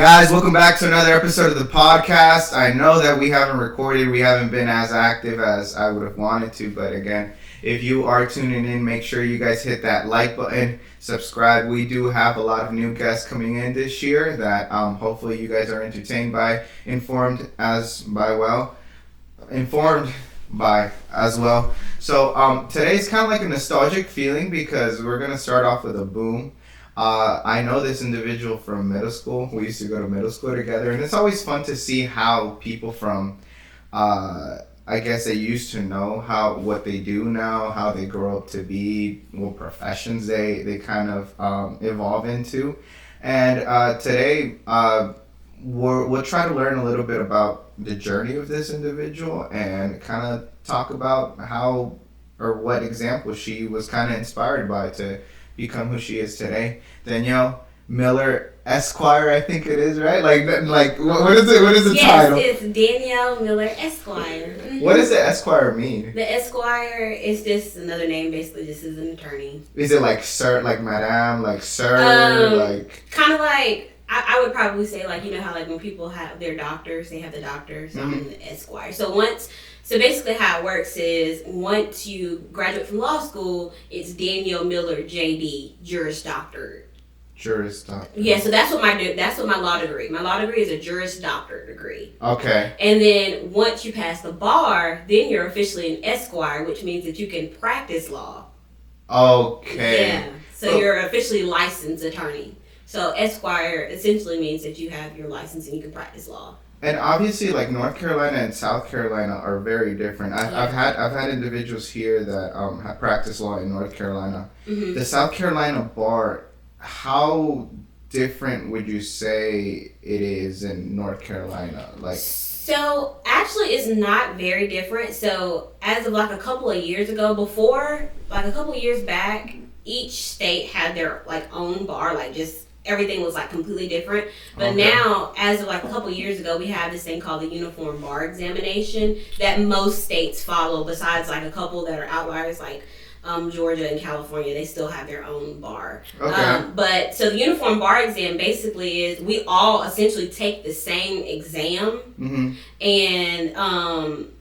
Guys, welcome back to another episode of the podcast. I know that we haven't recorded, we haven't been as active as I would have wanted to, but again, if you are tuning in, make sure you guys hit that like button, subscribe. We do have a lot of new guests coming in this year that hopefully you guys are entertained by, informed by as well. So today's kind of like a nostalgic feeling because we're going to start off with a boom. I know this individual from middle school. We used to go to middle school together, and it's always fun to see how people from, I guess they used to know what they do now, how they grow up to be, what professions they kind of evolve into. And today we'll try to learn a little bit about the journey of this individual and kind of talk about how or what example she was kind of inspired by to become who she is today. Danielle Miller Esquire, I think it is, right? Like what is it? What is the title? Yes, it's Danielle Miller Esquire. What does the Esquire mean? The Esquire is just another name, basically, just as an attorney. Is it like sir, like madam, like sir, like? Kind of like, I would probably say, like, you know how like when people have their doctors, they have the doctors, I'm the Esquire. So basically how it works is once you graduate from law school, it's Danielle Miller JD, Juris Doctor. Juris Doctor. Yeah, so that's what my law degree. My law degree is a Juris Doctor degree. Okay. And then once you pass the bar, then you're officially an Esquire, which means that you can practice law. Okay. Yeah. So you're an officially licensed attorney. So Esquire essentially means that you have your license and you can practice law. And obviously, like North Carolina and South Carolina are very different. I've had individuals here that have practiced law in North Carolina. Mm-hmm. The South Carolina bar, how different would you say it is in North Carolina? So actually, it's not very different. So as of like a couple of years ago, a couple of years back, each state had their like own bar, like just. Everything was like completely different. But now, as of like a couple years ago, we have this thing called the Uniform Bar Examination that most states follow, besides like a couple that are outliers like Georgia and California. They still have their own bar. Okay. But so the Uniform Bar Exam basically is we all essentially take the same exam, and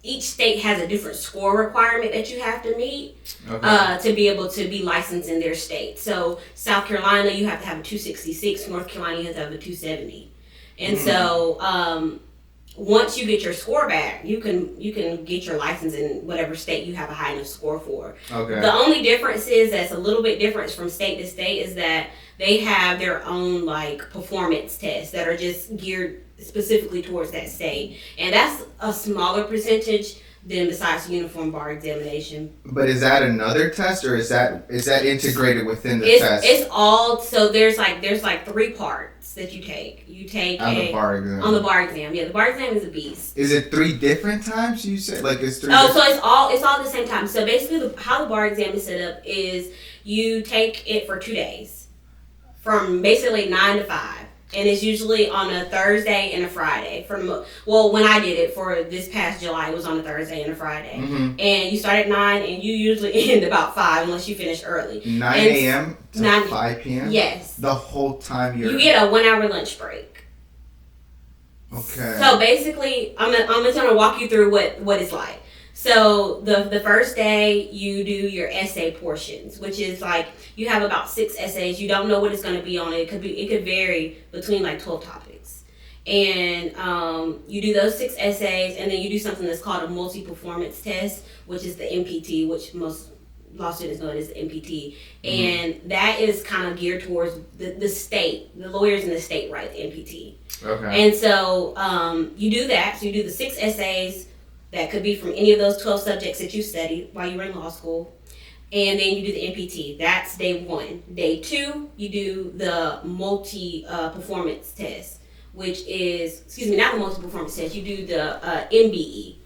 each state has a different score requirement that you have to meet to be able to be licensed in their state. So South Carolina, you have to have a 266. North Carolina, you have to have a 270. And so once you get your score back, you can get your license in whatever state you have a high enough score for. Okay. The only difference is that's a little bit different from state to state is that they have their own like performance tests that are just geared specifically towards that state, and that's a smaller percentage than besides the Uniform Bar Examination. But is that another test, or is that integrated within the test? It's all, so there's like 3 parts that you take. You take on the bar exam. On the bar exam, yeah. The bar exam is a beast. Is it 3 different times? You said like it's 3. Oh, so it's all at the same time. So basically, how the bar exam is set up is you take it for 2 days, from basically 9 to 5. And it's usually on a Thursday and a Friday. When I did it for this past July, it was on a Thursday and a Friday. Mm-hmm. And you start at 9 and you usually end about 5 unless you finish early. 9 a.m. to 5 p.m.? Yes. The whole time you get a 1 hour lunch break. Okay. So basically, I'm just going to walk you through what it's like. So the first day you do your essay portions, which is like you have about 6 essays. You don't know what it's going to be on. It could vary between like 12 topics, and you do those 6 essays, and then you do something that's called a multi-performance test, which is the MPT, which most law students know it as the MPT, and that is kind of geared towards the state. The lawyers in the state write the MPT. Okay. And so you do that. So you do the 6 essays. That could be from any of those 12 subjects that you studied while you were in law school. And then you do the MPT. That's day 1. Day 2, you do the multi-performance test, which is, not the multi-performance test, you do the MBE,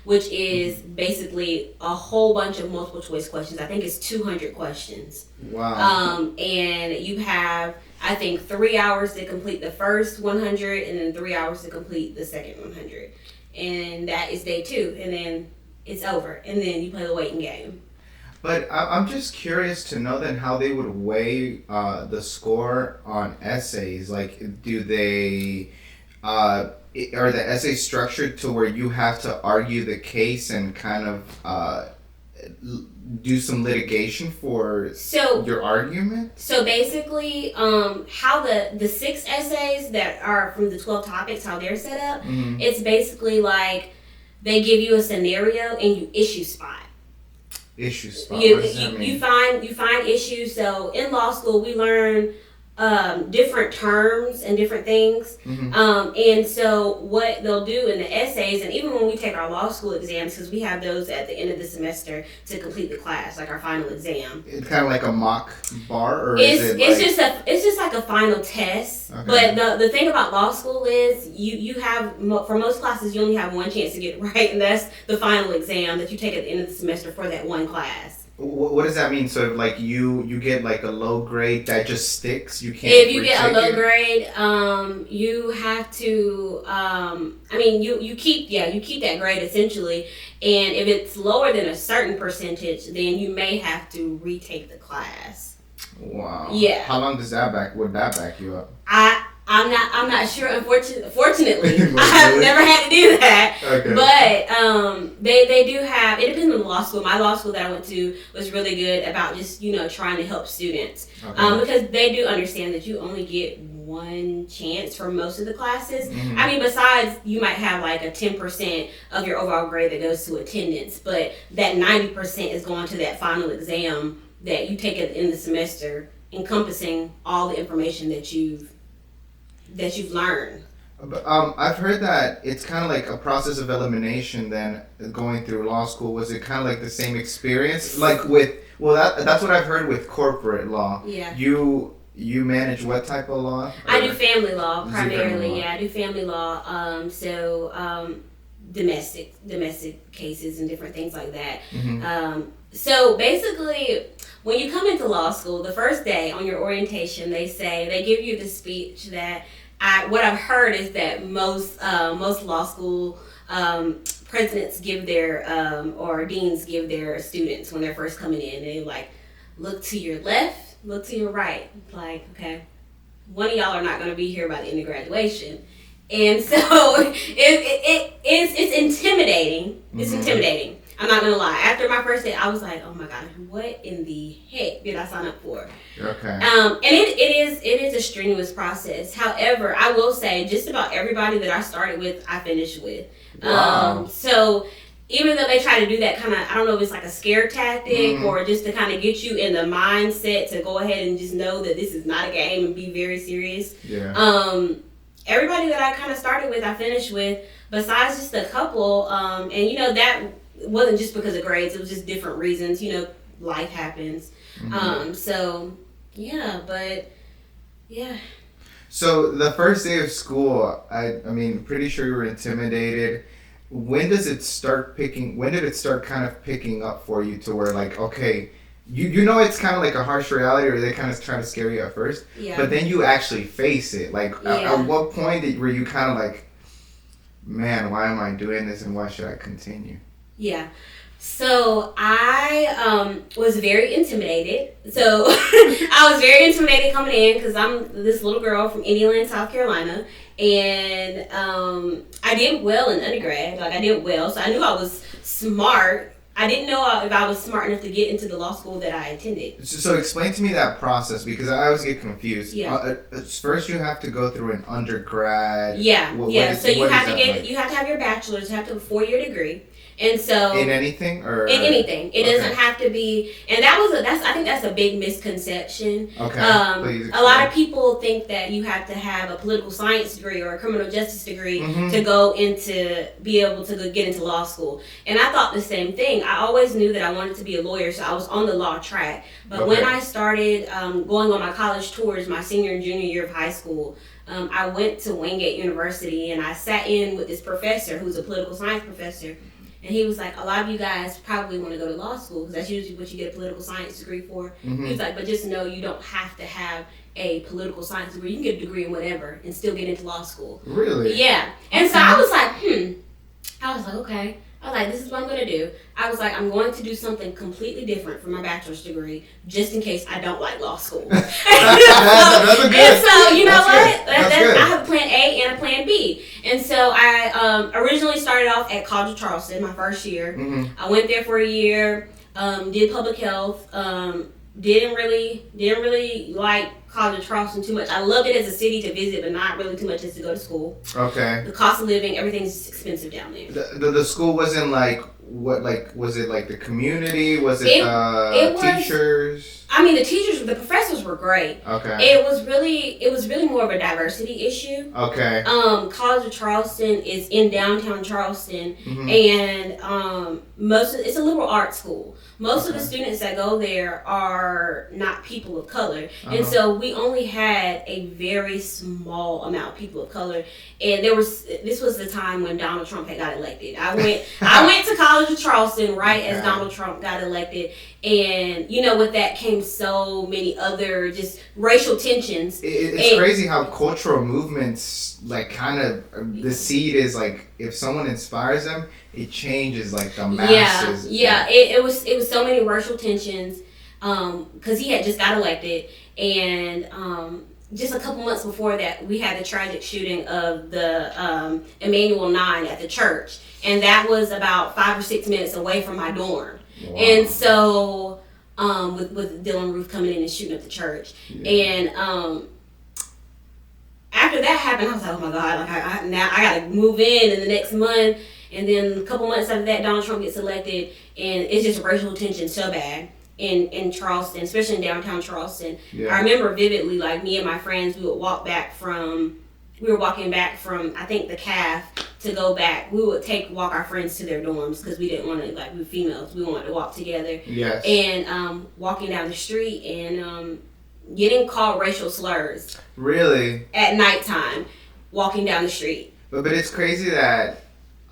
which is basically a whole bunch of multiple choice questions. I think it's 200 questions. Wow. And you have, I think, 3 hours to complete the first 100 and then 3 hours to complete the second 100. And that is day 2, and then it's over, and then you play the waiting game. But I'm just curious to know then how they would weigh the score on essays. Like, do they are the essays structured to where you have to argue the case and kind of do some litigation for your argument? So basically, how the 6 essays that are from the 12 topics, how they're set up, it's basically like they give you a scenario and you issue spot. Issue spot. You, what does that mean? you find issues. So in law school, we learn different terms and different things. And so what they'll do in the essays, and even when we take our law school exams, because we have those at the end of the semester to complete the class, like our final exam. It's kind of like a mock bar, or it's just like a final test. Okay. But the thing about law school is you have, for most classes, you only have one chance to get it right, and that's the final exam that you take at the end of the semester for that one class. What does that mean? So, like, you get like a low grade that just sticks. You can't. If you get a low grade, you have to. You keep that grade essentially, and if it's lower than a certain percentage, then you may have to retake the class. Wow. Yeah. How long does that would that back you up? I'm not sure. Fortunately, I've never had to do that. Okay. But they do have. It depends on the law school. My law school that I went to was really good about just trying to help students, because they do understand that you only get one chance for most of the classes. I mean, besides you might have like a 10% of your overall grade that goes to attendance, but that 90% is going to that final exam that you take at the end of the semester, encompassing all the information that you've learned. I've heard that it's kind of like a process of elimination then going through law school. Was it kind of like the same experience? Like that's what I've heard with corporate law. Yeah. You manage what type of law? I do family law primarily. Yeah, I do family law. Domestic cases and different things like that. So basically, when you come into law school, the first day on your orientation, they give you the speech that what I've heard is that most law school presidents give their or deans give their students when they're first coming in. They like look to your left, look to your right. Like, okay, one of y'all are not going to be here by the end of graduation. And so it's intimidating. It's intimidating. I'm not gonna lie. After my first day, I was like, "Oh my God, what in the heck did I sign up for?" Okay. And it is a strenuous process. However, I will say, just about everybody that I started with, I finished with. Wow. So even though they try to do that kind of, I don't know if it's like a scare tactic or just to kind of get you in the mindset to go ahead and just know that this is not a game and be very serious. Yeah. Everybody that I kind of started with, I finished with. Besides just a couple, and that wasn't just because of grades. It was just different reasons. Life happens. So yeah. So the first day of school, I mean, pretty sure you were intimidated. When did it start kind of picking up for you to where like, okay, it's kind of like a harsh reality, or they kind of try to scare you at first, but then you actually face it. Like, at what point were you kind of like, man, why am I doing this and why should I continue? Yeah. So I was very intimidated. So I was very intimidated coming in because I'm this little girl from Indiana, South Carolina. And I did well in undergrad. Like, I did well. So I knew I was smart. I didn't know if I was smart enough to get into the law school that I attended. So explain to me that process, because I always get confused. Yeah. First, you have to go through an undergrad. Yeah. So you have to have your bachelor's. You have to have a 4-year degree. And so in anything or in anything, it doesn't have to be. And I think that's a big misconception. Okay. A lot of people think that you have to have a political science degree or a criminal justice degree to go be able to get into law school. And I thought the same thing. I always knew that I wanted to be a lawyer, so I was on the law track. But when I started going on my college tours, my senior and junior year of high school, I went to Wingate University and I sat in with this professor who's a political science professor. And he was like, a lot of you guys probably want to go to law school because that's usually what you get a political science degree for. He was like, but just know you don't have to have a political science degree. You can get a degree in whatever and still get into law school. Really? Yeah. And so I was like, okay. I was like, this is what I'm going to do. I was like, I'm going to do something completely different for my bachelor's degree, just in case I don't like law school. That's good. And so, you know That's what? good. I have a plan A and a plan B. And so I originally started off at College of Charleston, my first year. Mm-hmm. I went there for a year, did public health, didn't really like College of Charleston too much. I loved it as a city to visit, but not really too much as to go to school. Okay. The cost of living, everything's expensive down there. The school wasn't like what, like, was it like the community? Was it teachers? I mean, the professors were great. Okay. It was really more of a diversity issue. Okay. College of Charleston is in downtown Charleston, Mm-hmm. and it's a liberal arts school. Most of the students that go there are not people of color, and so we only had a very small amount of people of color. And this was the time when Donald Trump had got elected. I went to College of Charleston right as Donald Trump got elected, and with that came so many other just racial tensions. It's crazy how cultural movements, like, kind of, the seed is like, if someone inspires them, it changes like the masses. Yeah. It was so many racial tensions, because he had just got elected, and just a couple months before that, we had the tragic shooting of the Emmanuel 9 at the church, and that was about 5 or 6 minutes away from my dorm. Wow. And so, with Dylan Roof coming in and shooting up the church, and after that happened, I was like, oh my God, like I gotta move in the next month. And then a couple months after that, Donald Trump gets elected, and it's just racial tension so bad in Charleston, especially in downtown Charleston. Yeah. I remember vividly, like, me and my friends, we were walking back from, I think, the CAF to go back. We would walk our friends to their dorms because we didn't want to, like, we were females, we wanted to walk together. Yes. And walking down the street and getting called racial slurs. Really? At nighttime, walking down the street. But it's crazy that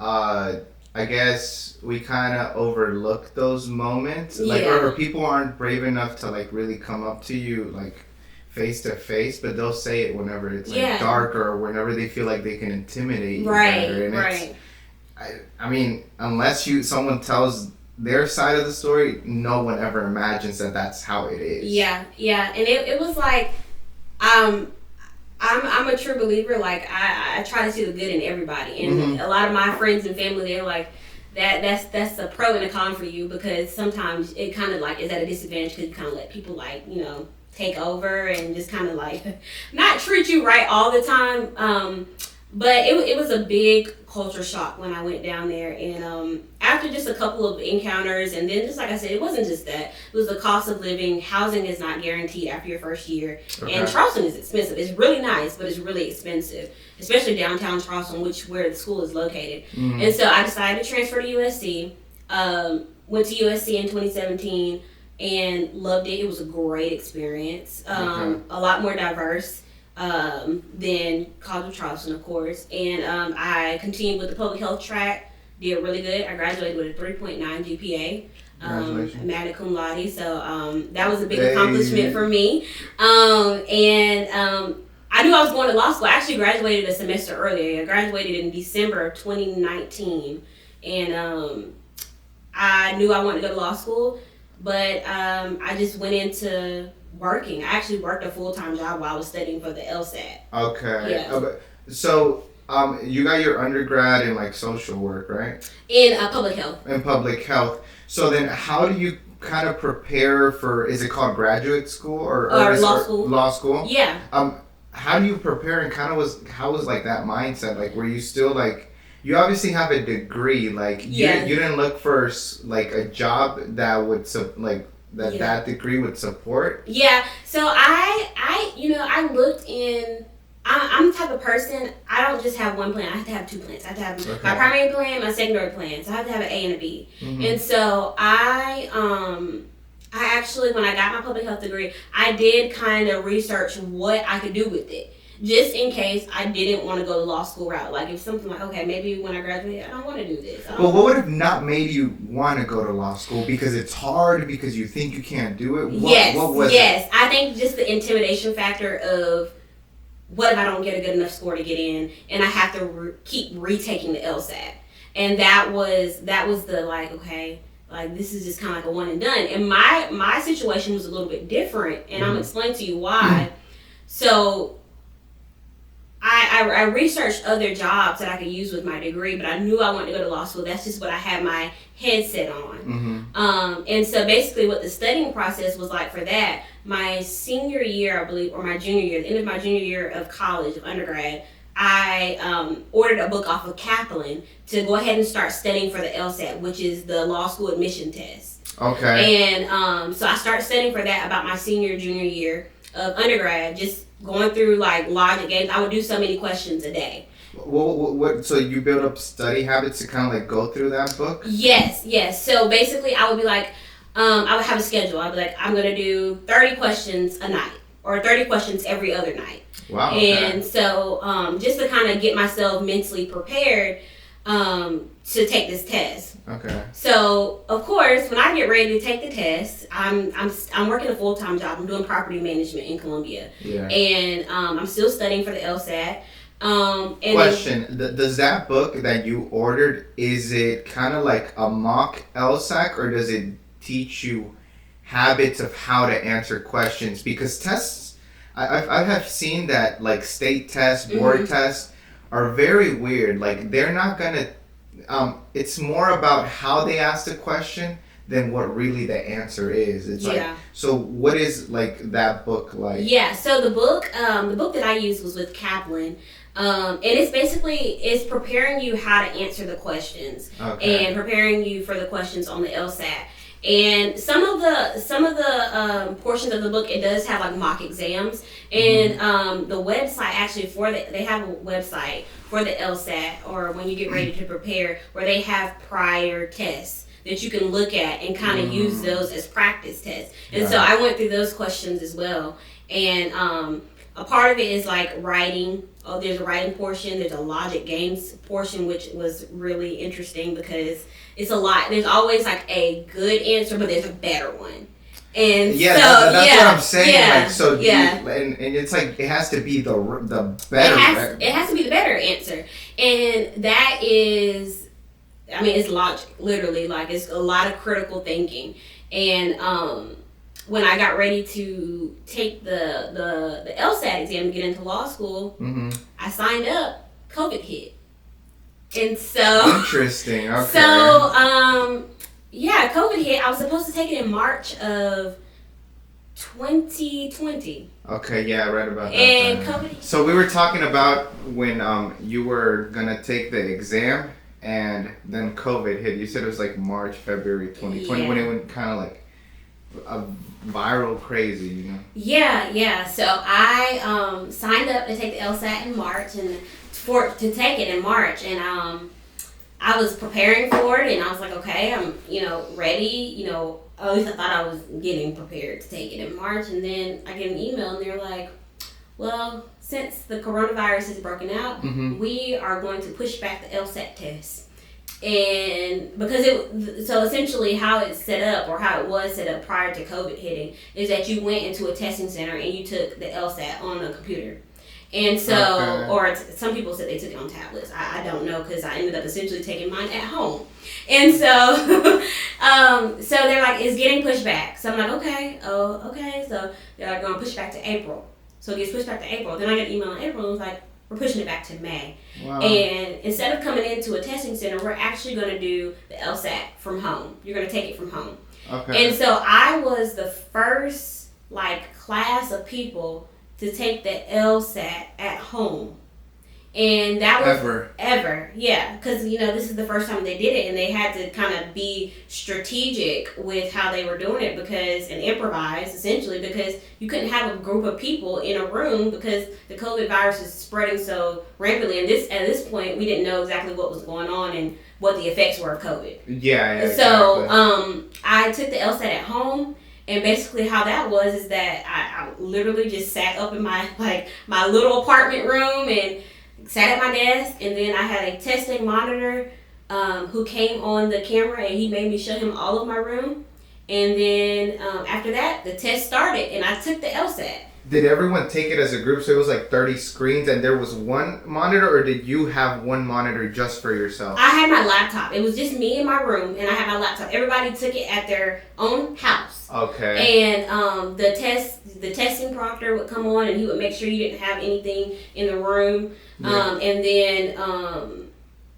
I guess we kind of overlook those moments, like, or people aren't brave enough to, like, really come up to you, like, face to face, but they'll say it whenever it's like dark or whenever they feel like they can intimidate you better. And right. I mean, unless someone tells their side of the story, no one ever imagines that that's how it is. Yeah, and it was like, I'm a true believer. Like, I try to see the good in everybody, and a lot of my friends and family, they're like, that's a pro and a con for you, because sometimes it kind of like is at a disadvantage because you kind of let people, like, take over and just kind of like not treat you right all the time. But it was a big culture shock when I went down there, and after just a couple of encounters, and then just like I said, it wasn't just that. It was the cost of living. Housing is not guaranteed after your first year, and Charleston is expensive. It's really nice, but it's really expensive, especially downtown Charleston, where the school is located. And so I decided to transfer to USC. Went to USC in 2017 and loved it. It was a great experience. A lot more diverse than College of Charleston, of course. And I continued with the public health track. Did really good. I graduated with a 3.9 GPA. Magna cum laude. So that was a big accomplishment for me. And I knew I was going to law school. I actually graduated a semester earlier. I graduated in December of 2019. And I knew I wanted to go to law school, but I just went into working. I actually worked a full-time job while I was studying for the LSAT. Okay. Yeah. So you got your undergrad in, like, social work, right? In public health. In public health. So then how do you kind of prepare for, is it called graduate school or law school? Law school? Yeah. How do you prepare, and how was like that mindset? Like, were you still, like, you obviously have a degree, like, you didn't look for, like, a job that would that degree would support? Yeah. So I looked in. I'm the type of person, I don't just have one plan. I have to have two plans. I have to have my primary plan, my secondary plan. So I have to have an A and a B. And so I actually, when I got my public health degree, I did kind of research what I could do with it, just in case I didn't want to go the law school route. Like, if something like, okay, maybe when I graduate, I don't want to do this. Well, what would have not made you want to go to law school? Because it's hard, because you think you can't do it? What was it? I think just the intimidation factor of, what if I don't get a good enough score to get in, and I have to keep retaking the LSAT? And that was the like, okay, like this is just kind of like a one and done. And my situation was a little bit different, and I'm explaining to you why. So I researched other jobs that I could use with my degree, but I knew I wanted to go to law school. That's just what I had my headset on. And so basically what the studying process was like for that, my senior year, I believe, or my junior year, the end of my junior year of college, of undergrad, I ordered a book off of Kaplan to go ahead and start studying for the LSAT, which is the law school admission test. Okay. And so I started studying for that about my junior year of undergrad, just going through like logic games. I would do so many questions a day. What? So you build up study habits to kind of like go through that book? Yes. So basically, I would be like, I would have a schedule. I'd be like, I'm gonna do 30 questions a night, or 30 questions every other night. Wow. Okay. And so, just to kind of get myself mentally prepared to take this test. Okay. So, of course, when I get ready to take the test, I'm working a full-time job. I'm doing property management in Columbia. Yeah. And I'm still studying for the LSAT. And Question: does that book that you ordered, is it kind of like a mock LSAT, or does it teach you habits of how to answer questions? Because tests, I have seen that like state tests, board tests are very weird. Like they're not gonna. It's more about how they ask the question than what really the answer is. It's like, so what is like that book like? Yeah, so the book that I used was with Kaplan. And it's preparing you how to answer the questions and preparing you for the questions on the LSAT. And some of the portions of the book, it does have like mock exams, and the website actually they have a website for the LSAT, or when you get ready to prepare, where they have prior tests that you can look at and kind of use those as practice tests. And so I went through those questions as well. And a part of it is like writing. Oh, there's a writing portion. There's a logic games portion, which was really interesting because it's a lot. There's always like a good answer, but there's a better one. And that's what I'm saying. And it's like it has to be the better. It has to be the better answer, and that is, I mean, it's logic, literally. Like it's a lot of critical thinking, and when I got ready to take the LSAT exam to get into law school, I signed up. COVID hit, and so interesting. Okay. So COVID hit. I was supposed to take it in March of 2020. Okay, yeah, I read about that. And COVID hit. So we were talking about when you were gonna take the exam, and then COVID hit. You said it was like March, February 2020 when it went kind of like a viral crazy, you know? Yeah. So I signed up to take the LSAT in March, and to take it in March, and I was preparing for it, and I was like, okay, I'm ready, at least I thought I was getting prepared to take it in March, and then I get an email, and they're like, well, since the coronavirus has broken out, we are going to push back the LSAT test. And because so essentially how it's set up, or how it was set up prior to COVID hitting, is that you went into a testing center and you took the LSAT on a computer. And so, or some people said they took it on tablets. I don't know, because I ended up essentially taking mine at home. And so, so they're like, it's getting pushed back. So I'm like, okay. So they're like, going to push back to April. So it gets pushed back to April. Then I get an email in April, and it was like, we're pushing it back to May. Wow. And instead of coming into a testing center, we're actually going to do the LSAT from home. You're going to take it from home. Okay. And so I was the first class of people to take the LSAT at home. And that was ever. Yeah, because this is the first time they did it, and they had to kind of be strategic with how they were doing it, and improvise essentially, because you couldn't have a group of people in a room because the COVID virus is spreading so rampantly. And at this point, we didn't know exactly what was going on and what the effects were of COVID. Yeah. So exactly. I took the LSAT at home. And basically how that was is that I literally just sat up in my little apartment room and sat at my desk, and then I had a testing monitor who came on the camera, and he made me show him all of my room. And then after that, the test started, and I took the LSAT. Did everyone take it as a group? So it was like 30 screens and there was one monitor, or did you have one monitor just for yourself? I had my laptop. It was just me in my room, and I had my laptop. Everybody took it at their own house. Okay. And the testing proctor would come on, and he would make sure you didn't have anything in the room. Yeah. And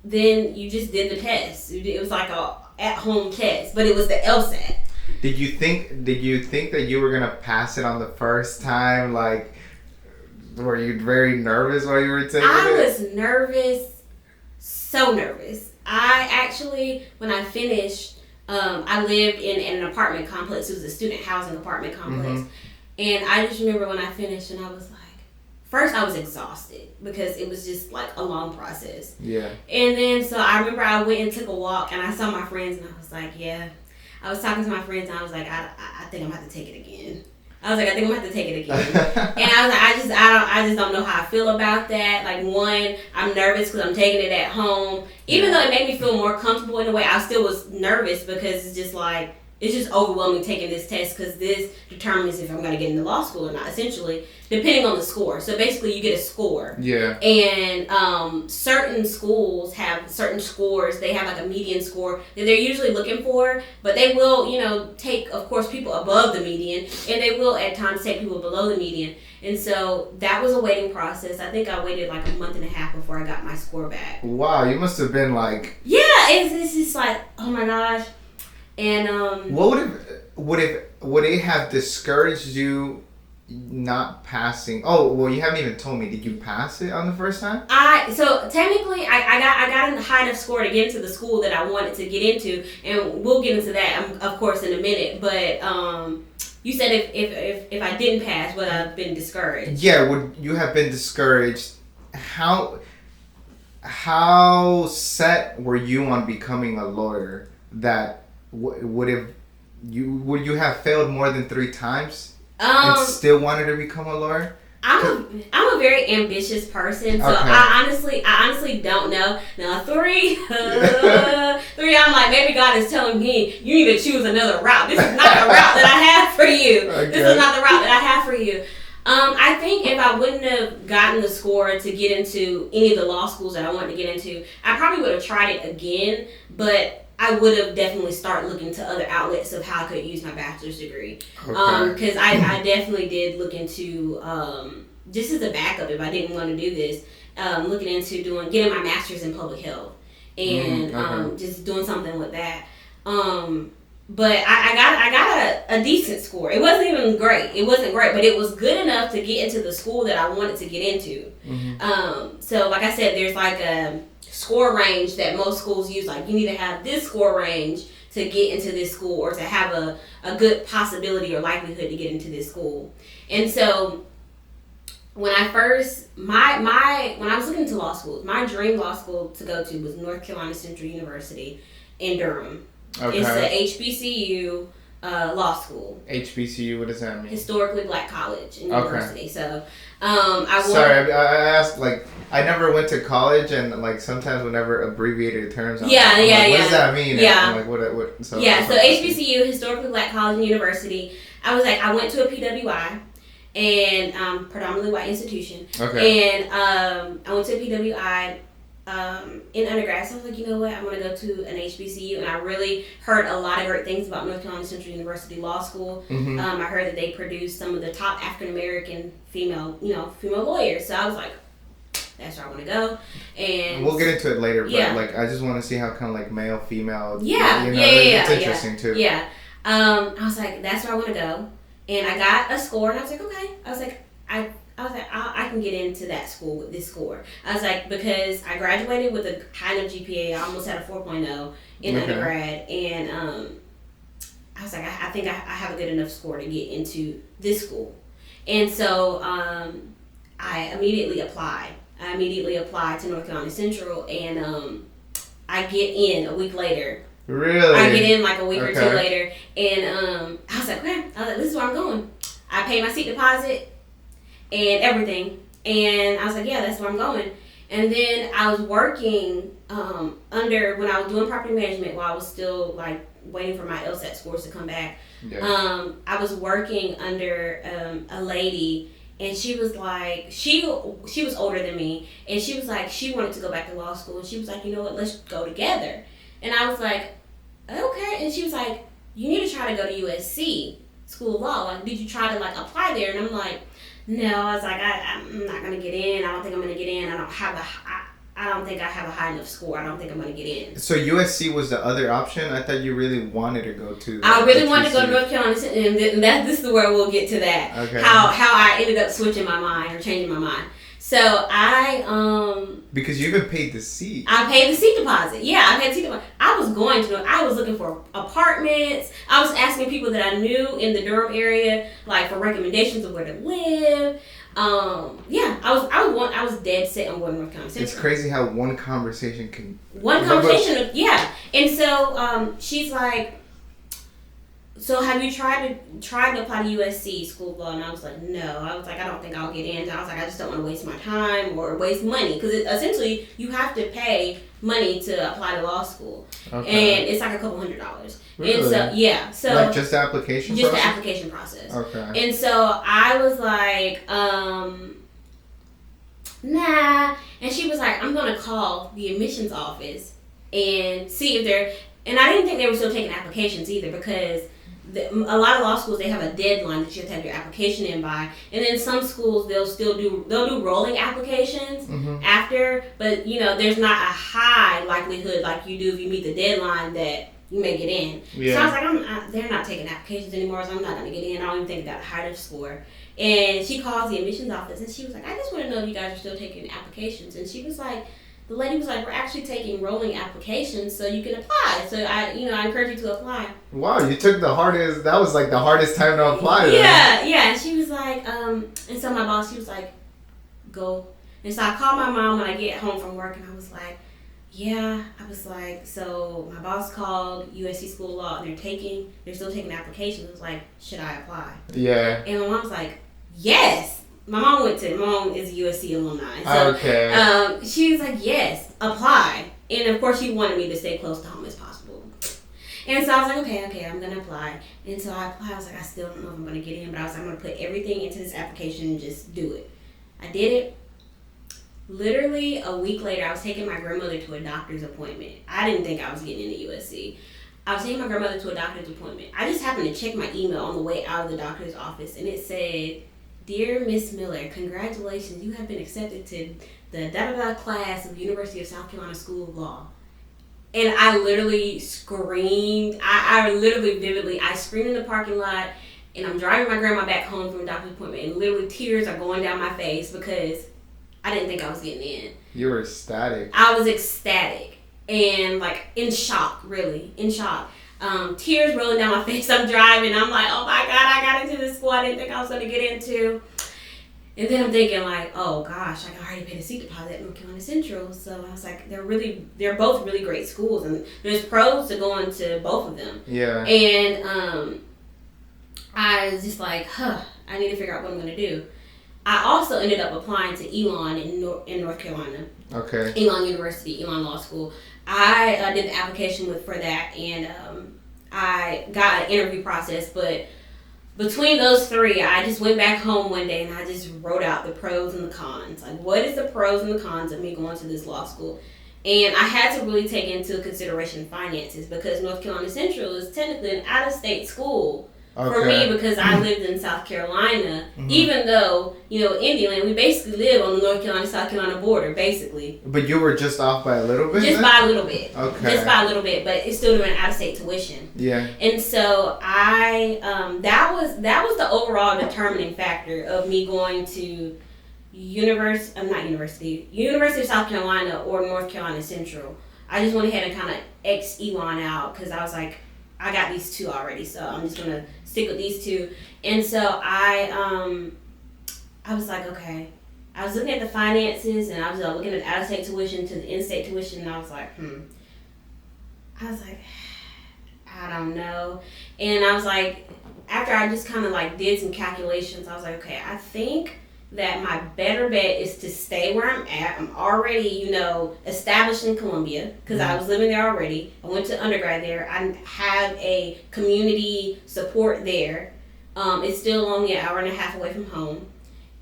then you just did the test. It was like a at-home test, but it was the LSAT. Did you think that you were gonna pass it on the first time? Like, were you very nervous while you were taking it? I was nervous, so nervous. I actually, when I finished, I lived in an apartment complex. It was a student housing apartment complex. And I just remember when I finished, and I was like, first I was exhausted because it was just like a long process. Yeah. And then, so I remember I went and took a walk, and I saw my friends, and I was like, yeah. I was talking to my friends, and I was like, I think I'm going to have to take it again. I was like, I think I'm going to have to take it again. And I was like, I just don't know how I feel about that. Like, one, I'm nervous because I'm taking it at home. Even though it made me feel more comfortable in a way, I still was nervous because it's just like, it's just overwhelming taking this test because this determines if I'm going to get into law school or not, essentially, depending on the score. So basically, you get a score. Yeah. And certain schools have certain scores. They have like a median score that they're usually looking for, but they will, take, of course, people above the median, and they will at times take people below the median. And so that was a waiting process. I think I waited like a month and a half before I got my score back. Wow, you must have been like... Yeah, it's just like, oh my gosh. And what would it have discouraged you not passing? Oh, well, you haven't even told me. Did you pass it on the first time? So technically I got a high enough score to get into the school that I wanted to get into, and we'll get into that of course in a minute. But you said if I didn't pass, would I have been discouraged? Yeah, would you have been discouraged? How set were you on becoming a lawyer that would you have failed more than 3 times and still wanted to become a lawyer? I'm a very ambitious person, so Okay. I honestly don't know. Now 3, I'm like, maybe God is telling me you need to choose another route. This is not the route that I have for you. Okay. This is not the route that I have for you. I think if I wouldn't have gotten the score to get into any of the law schools that I wanted to get into, I probably would have tried it again, but I would have definitely started looking to other outlets of how I could use my bachelor's degree. Okay. Because I definitely did look into, just as a backup if I didn't want to do this, looking into getting my master's in public health and just doing something with that. But I got a decent score. It wasn't even great. It wasn't great, but it was good enough to get into the school that I wanted to get into. So like I said, there's like a score range that most schools use. Like, you need to have this score range to get into this school, or to have a good possibility or likelihood to get into this school. And so when I first, when I was looking into law schools, my dream law school to go to was North Carolina Central University in Durham. Okay. It's a HBCU law school. HBCU, what does that mean? Historically Black College and University. So, Sorry, I asked, like, I never went to college, and like sometimes whenever abbreviated terms, what does that mean? Yeah. And, like, so HBCU, Historically Black College and University. I was like, I went to a PWI, and predominantly white institution. Okay. And I went to a PWI in undergrad. So I was like, you know what, I want to go to an HBCU, and I really heard a lot of great things about North Carolina Central University Law School. I heard that they produce some of the top African American female lawyers. So I was like, that's where I want to go. And we'll get into it later, but like, I just want to see how kind of like male, female. Yeah. It's interesting too. Yeah. I was like, that's where I want to go, and I got a score, and I was like, okay. I was like, I can get into that school with this score. I was like, because I graduated with a high enough GPA. I almost had a 4.0 in undergrad, and I was like, I think I have a good enough score to get into this school. And so I immediately applied. To North Carolina Central, and I get in a week later. Really? I get in like a week or two later, and I was like, okay, this is where I'm going. I paid my seat deposit and everything, and I was like, yeah, that's where I'm going. And then I was working when I was doing property management while I was still like waiting for my LSAT scores to come back. Yeah. I was working under a lady, and she was like, she was older than me, and she was like, she wanted to go back to law school, and she was like, you know what, let's go together. And I was like, okay. And she was like, you need to try to go to USC School of Law. Like, did you try to like apply there? And I'm like, no. I was like, I'm not gonna get in. I don't think I'm gonna get in. I don't think I have a high enough score. I don't think I'm gonna get in. So USC was the other option? I thought you really wanted to go to. I really wanted to go to North Carolina, and this is where we'll get to that. Okay. How I ended up switching my mind or changing my mind. So because you even paid the seat. I paid the seat deposit. Yeah, I paid the seat deposit. I was looking for apartments. I was asking people that I knew in the Durham area, like, for recommendations of where to live. I was dead set on going to North Carolina Central. It's crazy how one conversation can. Yeah. And so she's like, so have you tried to apply to USC School of Law? And I was like, no. I was like, I don't think I'll get in. I was like, I just don't want to waste my time or waste money, because essentially you have to pay money to apply to law school, and it's like a couple $100. Really? And so so like just the application. Just process? the application process. Okay. And so I was like, nah. And she was like, I'm gonna call the admissions office and see if they're. And I didn't think they were still taking applications either, because a lot of law schools, they have a deadline that you have to have your application in by, and then some schools they'll do rolling applications after, but there's not a high likelihood like you do if you meet the deadline that you may get in. Yeah. So I was like, they're not taking applications anymore, so I'm not gonna get in. I don't even think I got a high enough score. And she calls the admissions office, and she was like, I just want to know if you guys are still taking applications. And she was like, the lady was like, we're actually taking rolling applications, so you can apply. So I encourage you to apply. Wow, you took the hardest. That was like the hardest time to apply. Yeah. And she was like, and so my boss, she was like, go. And so I called my mom when I get home from work, and I was like, so my boss called USC School of Law, and they're still taking applications. I was like, should I apply? Yeah. And my mom was like, yes. My mom is a USC alumni. So, okay. She was like, yes, apply. And of course, she wanted me to stay close to home as possible. And so I was like, okay, I'm going to apply. And so I applied. I was like, I still don't know if I'm going to get in, but I was like, I'm going to put everything into this application and just do it. I did it. Literally a week later, I was taking my grandmother to a doctor's appointment. I didn't think I was getting into USC. I was taking my grandmother to a doctor's appointment. I just happened to check my email on the way out of the doctor's office, and it said, Dear Miss Miller, congratulations, you have been accepted to the da-da-da class of University of South Carolina School of Law. And I literally screamed. I literally vividly, I screamed in the parking lot, and I'm driving my grandma back home from a doctor's appointment, and literally tears are going down my face because I didn't think I was getting in. You were ecstatic. I was ecstatic and like in shock, really, in shock. Tears rolling down my face. I'm driving. I'm like, oh my God, I got into this school I didn't think I was going to get into. And then I'm thinking like, oh gosh, I already paid a seat deposit at North Carolina Central. So I was like, they're both really great schools, and there's pros to going to both of them. Yeah. And I was just like, I need to figure out what I'm going to do. I also ended up applying to Elon in North Carolina. Okay. Elon University, Elon Law School. I did the application for that, and I got an interview process, but between those three, I just went back home one day and I just wrote out the pros and the cons. Like, what is the pros and the cons of me going to this law school? And I had to really take into consideration finances, because North Carolina Central is technically an out-of-state school for me, because I lived in South Carolina. Even though, Indian, we basically live on the North Carolina-South Carolina border, basically. But you were just off by a little bit? Just by a little bit. Okay. Just by a little bit, but it's still doing out-of-state tuition. Yeah. And so that was the overall determining factor of me going to University of South Carolina or North Carolina Central. I just went ahead and kind of X Elon out, because I was like, I got these two already, so I'm just gonna stick with these two. And so I was like, okay. I was looking at the finances, and I was looking at out-of-state tuition to the in-state tuition, and I was like, I don't know. And I was like, after I just kind of like did some calculations, I was like, okay, I think that my better bet is to stay where I'm at. I'm already, established in Columbia because I was living there already. I went to undergrad there. I have a community support there. It's still only an hour and a half away from home,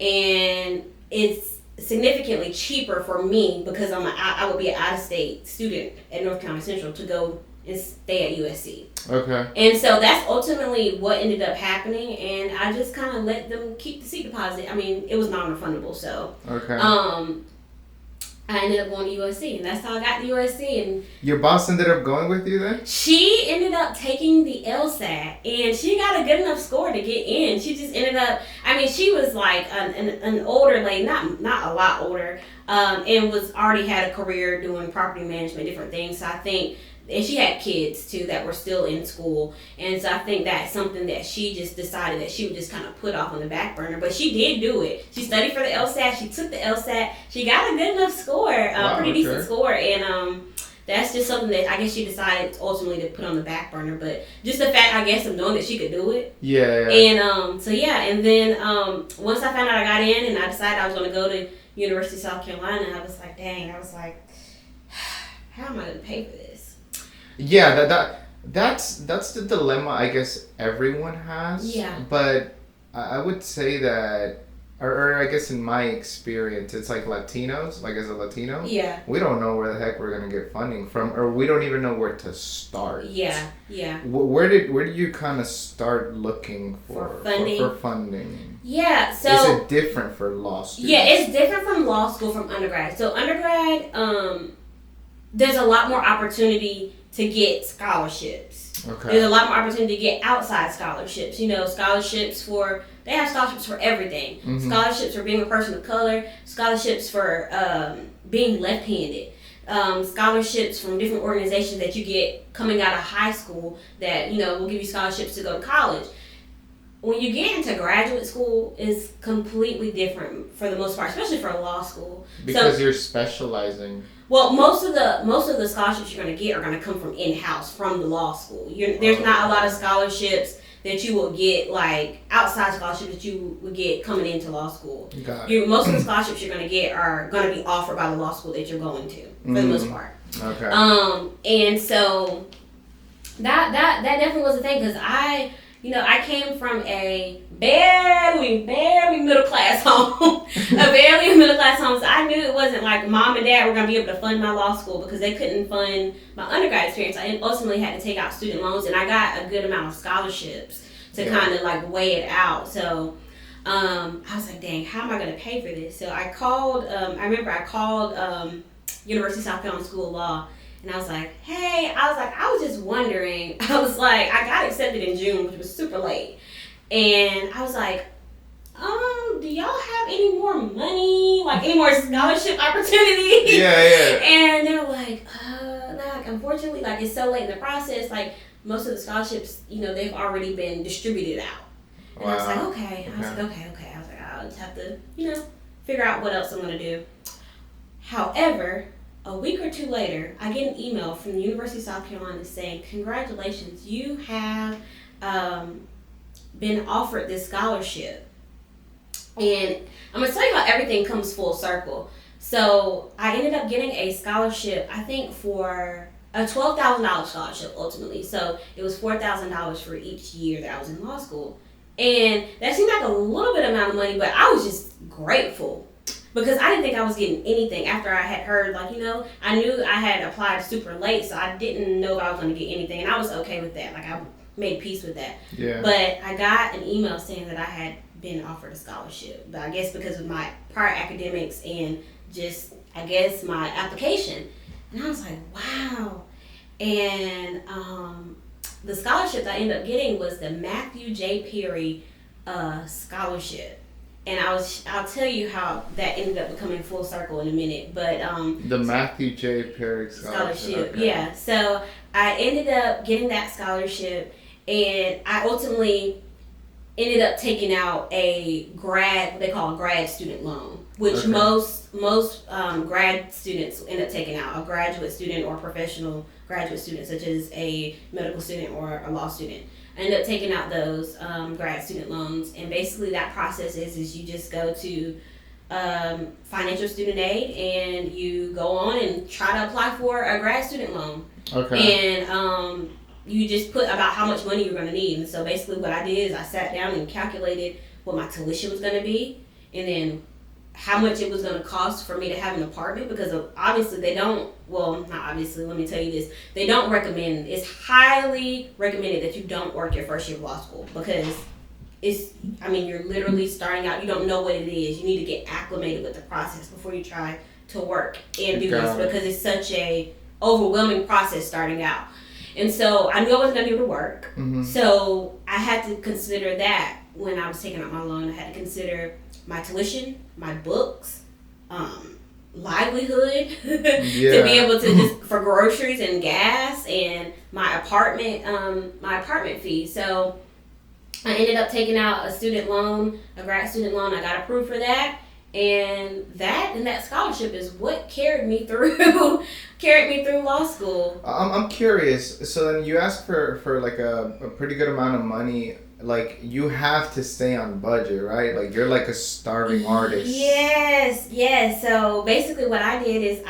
and it's significantly cheaper for me because I would be an out-of-state student at North Carolina Central to go and stay at USC. Okay. And so that's ultimately what ended up happening, and I just kind of let them keep the seat deposit. I mean, it was non-refundable, so. Okay. I ended up going to USC, and that's how I got to USC. And your boss ended up going with you then? she ended up taking the LSAT, and she got a good enough score to get in. She just ended up, she was like an older lady, not a lot older, and was already had a career doing property management, different things. So I think, and she had kids too that were still in school, and so I think that's something that she just decided that she would just kind of put off on the back burner. But she did do it. She studied for the LSAT. She took the LSAT. She got a good enough score, pretty decent score, and that's just something that I guess she decided ultimately to put on the back burner. But just the fact, I guess, of knowing that she could do it. Yeah. And and then once I found out I got in, and I decided I was going to go to University of South Carolina, I was like, dang, how am I going to pay for this? Yeah, that's the dilemma I guess everyone has. Yeah. But I would say that, or I guess in my experience, it's like Latinos, like as a Latino, yeah, we don't know where the heck we're gonna get funding from, or we don't even know where to start. Yeah. Where did you kind of start looking for funding? For funding? Yeah, so is it different for law students? Yeah, it's different from law school from undergrad. So undergrad, there's a lot more opportunity to get scholarships. Okay. There's a lot more opportunity to get outside scholarships. Scholarships they have scholarships for everything. Mm-hmm. Scholarships for being a person of color, scholarships for being left-handed, scholarships from different organizations that you get coming out of high school that, will give you scholarships to go to college. When you get into graduate school, it's completely different for the most part, especially for law school. Because you're specializing. Well, most of the scholarships you're going to get are going to come from in-house, from the law school. There's not a lot of scholarships that you will get, like outside scholarships that you would get coming into law school. Most of the scholarships you're going to get are going to be offered by the law school that you're going to, for the most part. Okay. And so that definitely was the thing, because I came from a barely middle class home, so I knew it wasn't like mom and dad were going to be able to fund my law school because they couldn't fund my undergrad experience. I ultimately had to take out student loans, and I got a good amount of scholarships to kind of like weigh it out. So I was like, dang, how am I going to pay for this? So I called, I called University of South Carolina School of Law. And I was like, hey, I was just wondering. I got accepted in June, which was super late. And I was like, do y'all have any more money? Like, any more scholarship opportunities? Yeah. And they were like, unfortunately, like, it's so late in the process. Like, most of the scholarships, they've already been distributed out. And I was like, okay. I was like, okay. I was like, I'll just have to, figure out what else I'm going to do. However, a week or two later, I get an email from the University of South Carolina saying, congratulations, you have been offered this scholarship. And I'm going to tell you how everything comes full circle. So I ended up getting a scholarship, I think for a $12,000 scholarship ultimately. So it was $4,000 for each year that I was in law school. And that seemed like a little bit amount of money, but I was just grateful. Because I didn't think I was getting anything after I had heard, I knew I had applied super late, so I didn't know if I was going to get anything, and I was okay with that. I made peace with that. Yeah. But I got an email saying that I had been offered a scholarship, but I guess because of my prior academics and just, I guess, my application. And I was like, wow. And the scholarship that I ended up getting was the Matthew J. Perry scholarship. And I'll tell you how that ended up becoming full circle in a minute. But the Matthew J. Perry scholarship. Okay. Yeah. So I ended up getting that scholarship, and I ultimately ended up taking out what they call a grad student loan, which most grad students end up taking out, a graduate student or professional graduate student, such as a medical student or a law student. I ended up taking out those grad student loans, and basically that process is you just go to financial student aid and you go on and try to apply for a grad student loan. Okay. And you just put about how much money you're going to need. And so basically what I did is I sat down and calculated what my tuition was going to be, and then how much it was going to cost for me to have an apartment, because obviously they don't, well, not obviously, let me tell you this, they don't recommend, it's highly recommended that you don't work your first year of law school, because you're literally starting out, you don't know what it is, you need to get acclimated with the process before you try to work and do this, because it's such a overwhelming process starting out. And so I knew I wasn't going to be able to work, so I had to consider that when I was taking out my loan. I had to consider my tuition, my books, livelihood, to be able to just for groceries and gas, and my apartment fee. So I ended up taking out a student loan, a grad student loan. I got approved for that, and that scholarship is what carried me through law school. I'm curious. So then you asked for like a pretty good amount of money. Like, you have to stay on budget, right? Like, you're like a starving artist. Yes. So basically what I did is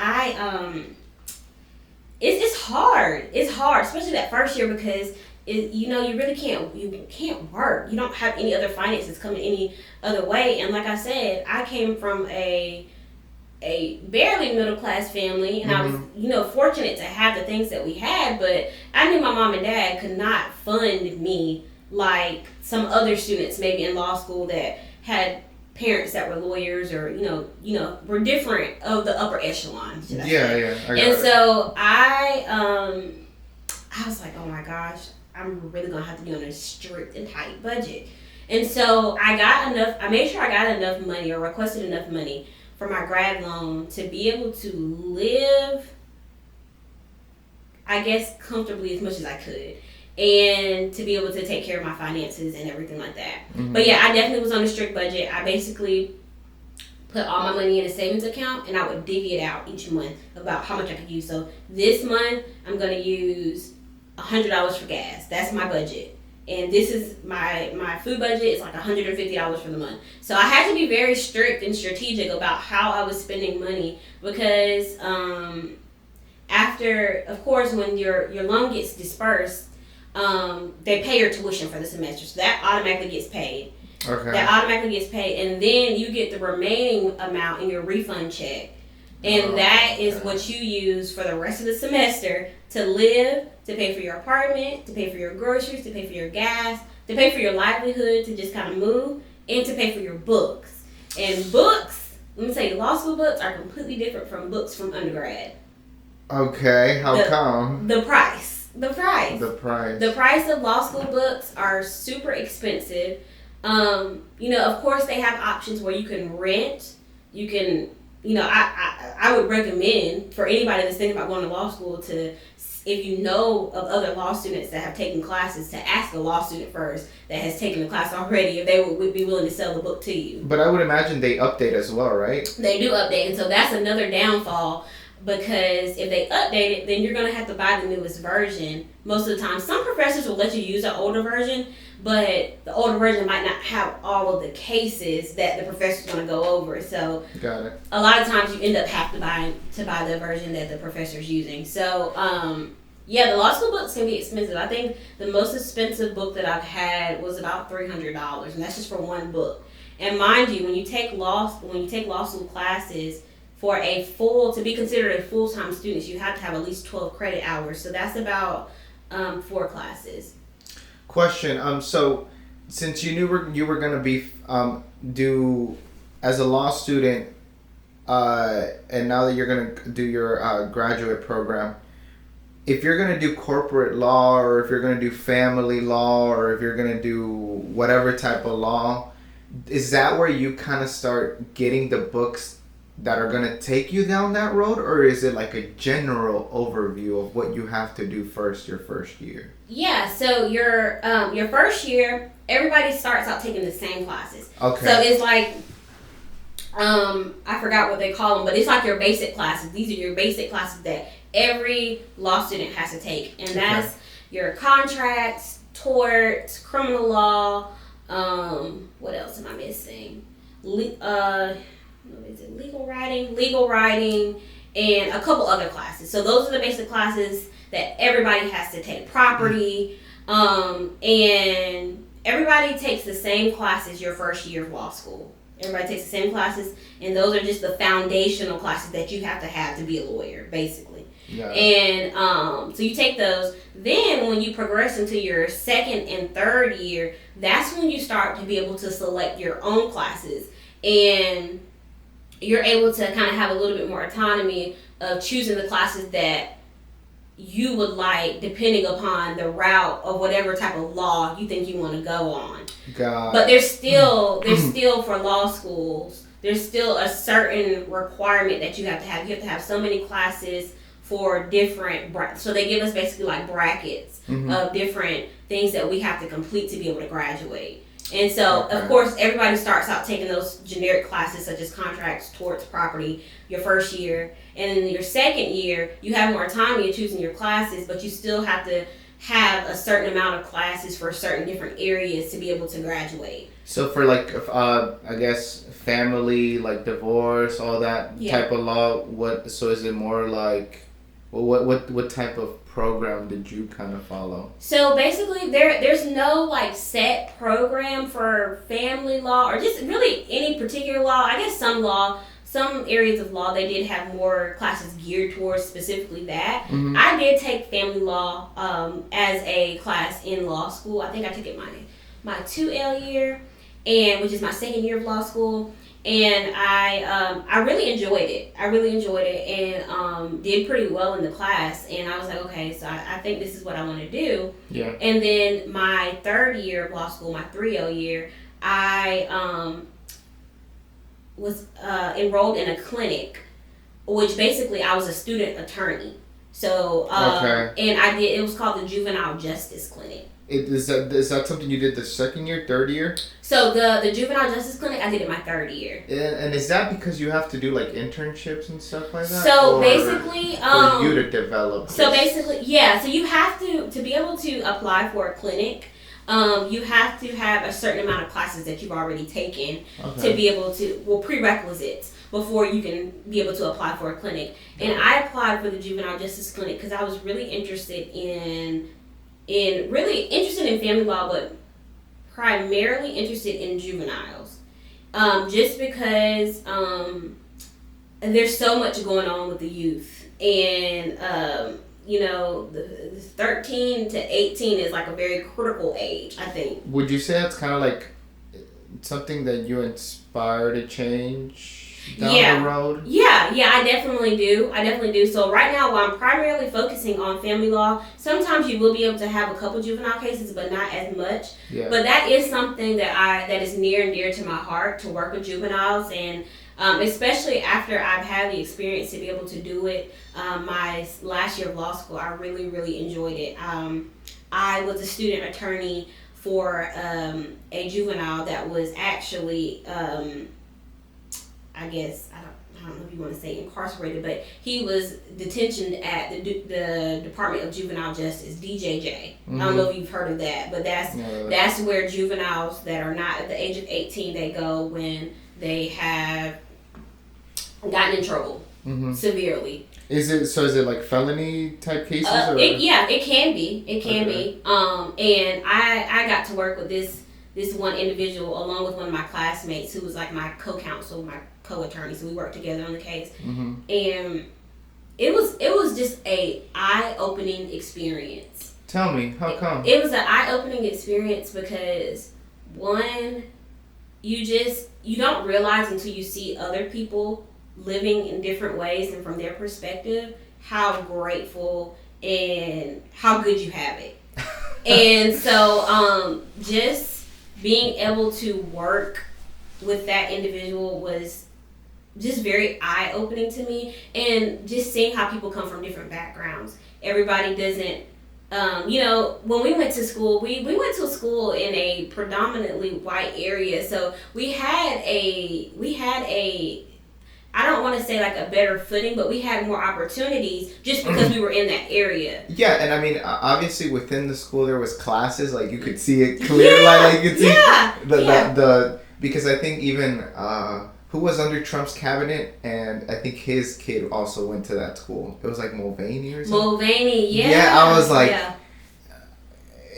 it's hard. It's hard, especially that first year, because you really can't work. You don't have any other finances coming any other way. And like I said, I came from a barely middle class family, and I was fortunate to have the things that we had, but I knew my mom and dad could not fund me like some other students maybe in law school that had parents that were lawyers, or were different of the upper echelon. So I was like, oh my gosh, I'm really gonna have to be on a strict and tight budget. And so I made sure I got enough money, or requested enough money for my grad loan to be able to live, I guess, comfortably as much as I could, and to be able to take care of my finances and everything like that. But yeah, I definitely was on a strict budget. I basically put all my money in a savings account, and I would divvy it out each month about how much I could use. So this month, I'm going to use $100 for gas. That's my budget. And this is my food budget is like $150 for the month. So I had to be very strict and strategic about how I was spending money, because after, of course, when your loan gets dispersed, they pay your tuition for the semester, so that automatically gets paid. Okay. That automatically gets paid, and then you get the remaining amount in your refund check, and that is what you use for the rest of the semester to live, to pay for your apartment, to pay for your groceries, to pay for your gas, to pay for your livelihood, to just kind of move, and to pay for your books. And books, let me tell you, law school books are completely different from books from undergrad. Okay, how come? The price. The price of law school books are super expensive. Of course they have options where you can rent. You can, I would recommend for anybody that's thinking about going to law school to, if you know of other law students that have taken classes, to ask a law student first that has taken the class already if they would be willing to sell the book to you. But I would imagine they update as well, right? They do update, and so that's another downfall. Because if they update it, then you're going to have to buy the newest version most of the time. Some professors will let you use an older version, but the older version might not have all of the cases that the professor's going to go over. So got it. A lot of times you end up having to buy the version that the professor's using. So the law school books can be expensive. I think the most expensive book that I've had was about $300, and that's just for one book. And mind you, when you take law school classes, to be considered a full-time student, you have to have at least 12 credit hours. So that's about 4 classes. Question. So since you knew you were gonna be do as a law student, and now that you're gonna do your graduate program, if you're gonna do corporate law, or if you're gonna do family law, or if you're gonna do whatever type of law, is that where you kind of start getting the books that are going to take you down that road, or is it like a general overview of what you have to do your first year? Yeah, so your first year, everybody starts out taking the same classes. Okay. So it's like, I forgot what they call them, but it's like your basic classes. These are your basic classes that every law student has to take, and that's your contracts, tort, criminal law. What else am I missing? What is it? Legal writing, and a couple other classes. So those are the basic classes that everybody has to take. Property, and everybody takes the same classes your first year of law school. Everybody takes the same classes, and those are just the foundational classes that you have to be a lawyer, basically. Yeah. And so you take those. Then when you progress into your second and third year, that's when you start to be able to select your own classes, and you're able to kind of have a little bit more autonomy of choosing the classes that you would like, depending upon the route of whatever type of law you think you want to go on. But there's still for law schools, there's still a certain requirement that you have to have. You have to have so many classes for different, so they give us basically like brackets of different things that we have to complete to be able to graduate. And so, of course, everybody starts out taking those generic classes such as contracts, torts, property, your first year. And in your second year, you have more autonomy in choosing your classes, but you still have to have a certain amount of classes for certain different areas to be able to graduate. So for like, I guess, family, like divorce, all that type of law, so is it more like, what type of program did you kind of follow? So basically there's no like set program for family law or just really any particular law. I guess some areas of law they did have more classes geared towards specifically that. I did take family law as a class in law school. I think I took it my 2L year, and which is my second year of law school. And I really enjoyed it. And did pretty well in the class. And I was like, okay, so I think this is what I want to do. Yeah. And then my third year of law school, my 3L year, I was enrolled in a clinic, which basically I was a student attorney. So and it was called the Juvenile Justice Clinic. Is that something you did the second year, third year? So the Juvenile Justice Clinic, I did it my third year. And is that because you have to do like internships and stuff like that? So basically, for you to develop. So basically, yeah. So you have to be able to apply for a clinic. You have to have a certain amount of classes that you've already taken to be able to prerequisites before you can be able to apply for a clinic. And I applied for the Juvenile Justice Clinic because I was really interested in family law, but primarily interested in juveniles. Just because there's so much going on with the youth. And, the 13 to 18 is like a very critical age, I think. Would you say that's kind of like something that you inspire to change down the road? Yeah, I definitely do. So right now, while I'm primarily focusing on family law, sometimes you will be able to have a couple juvenile cases, but not as much. Yeah. But that is something that is near and dear to my heart, to work with juveniles, and especially after I've had the experience to be able to do it. My last year of law school, I really, really enjoyed it. I was a student attorney for a juvenile that was actually I guess I don't know if you want to say incarcerated, but he was detentioned at the Department of Juvenile Justice, DJJ. I don't know if you've heard of that, but that's where juveniles that are not at the age of 18 they go when they have gotten in trouble severely. Is it like felony type cases? It can be. And I got to work with this one individual along with one of my classmates who was like my co-counsel, my co-attorney. So we worked together on the case, and it was just a eye-opening experience. Tell me, how come? It was an eye-opening experience because one, you don't realize until you see other people living in different ways and from their perspective how grateful and how good you have it. And so just being able to work with that individual was just very eye-opening to me, and just seeing how people come from different backgrounds. Everybody doesn't when we went to school, we went to a school in a predominantly white area, so we had a I don't want to say like a better footing, but we had more opportunities just because we were in that area. Yeah, and I mean, obviously within the school there was classes, like you could see it clear, like you could see the because I think even who was under Trump's cabinet, and I think his kid also went to that school. It was like Mulvaney or something. Mulvaney, yeah. Yeah, I was like,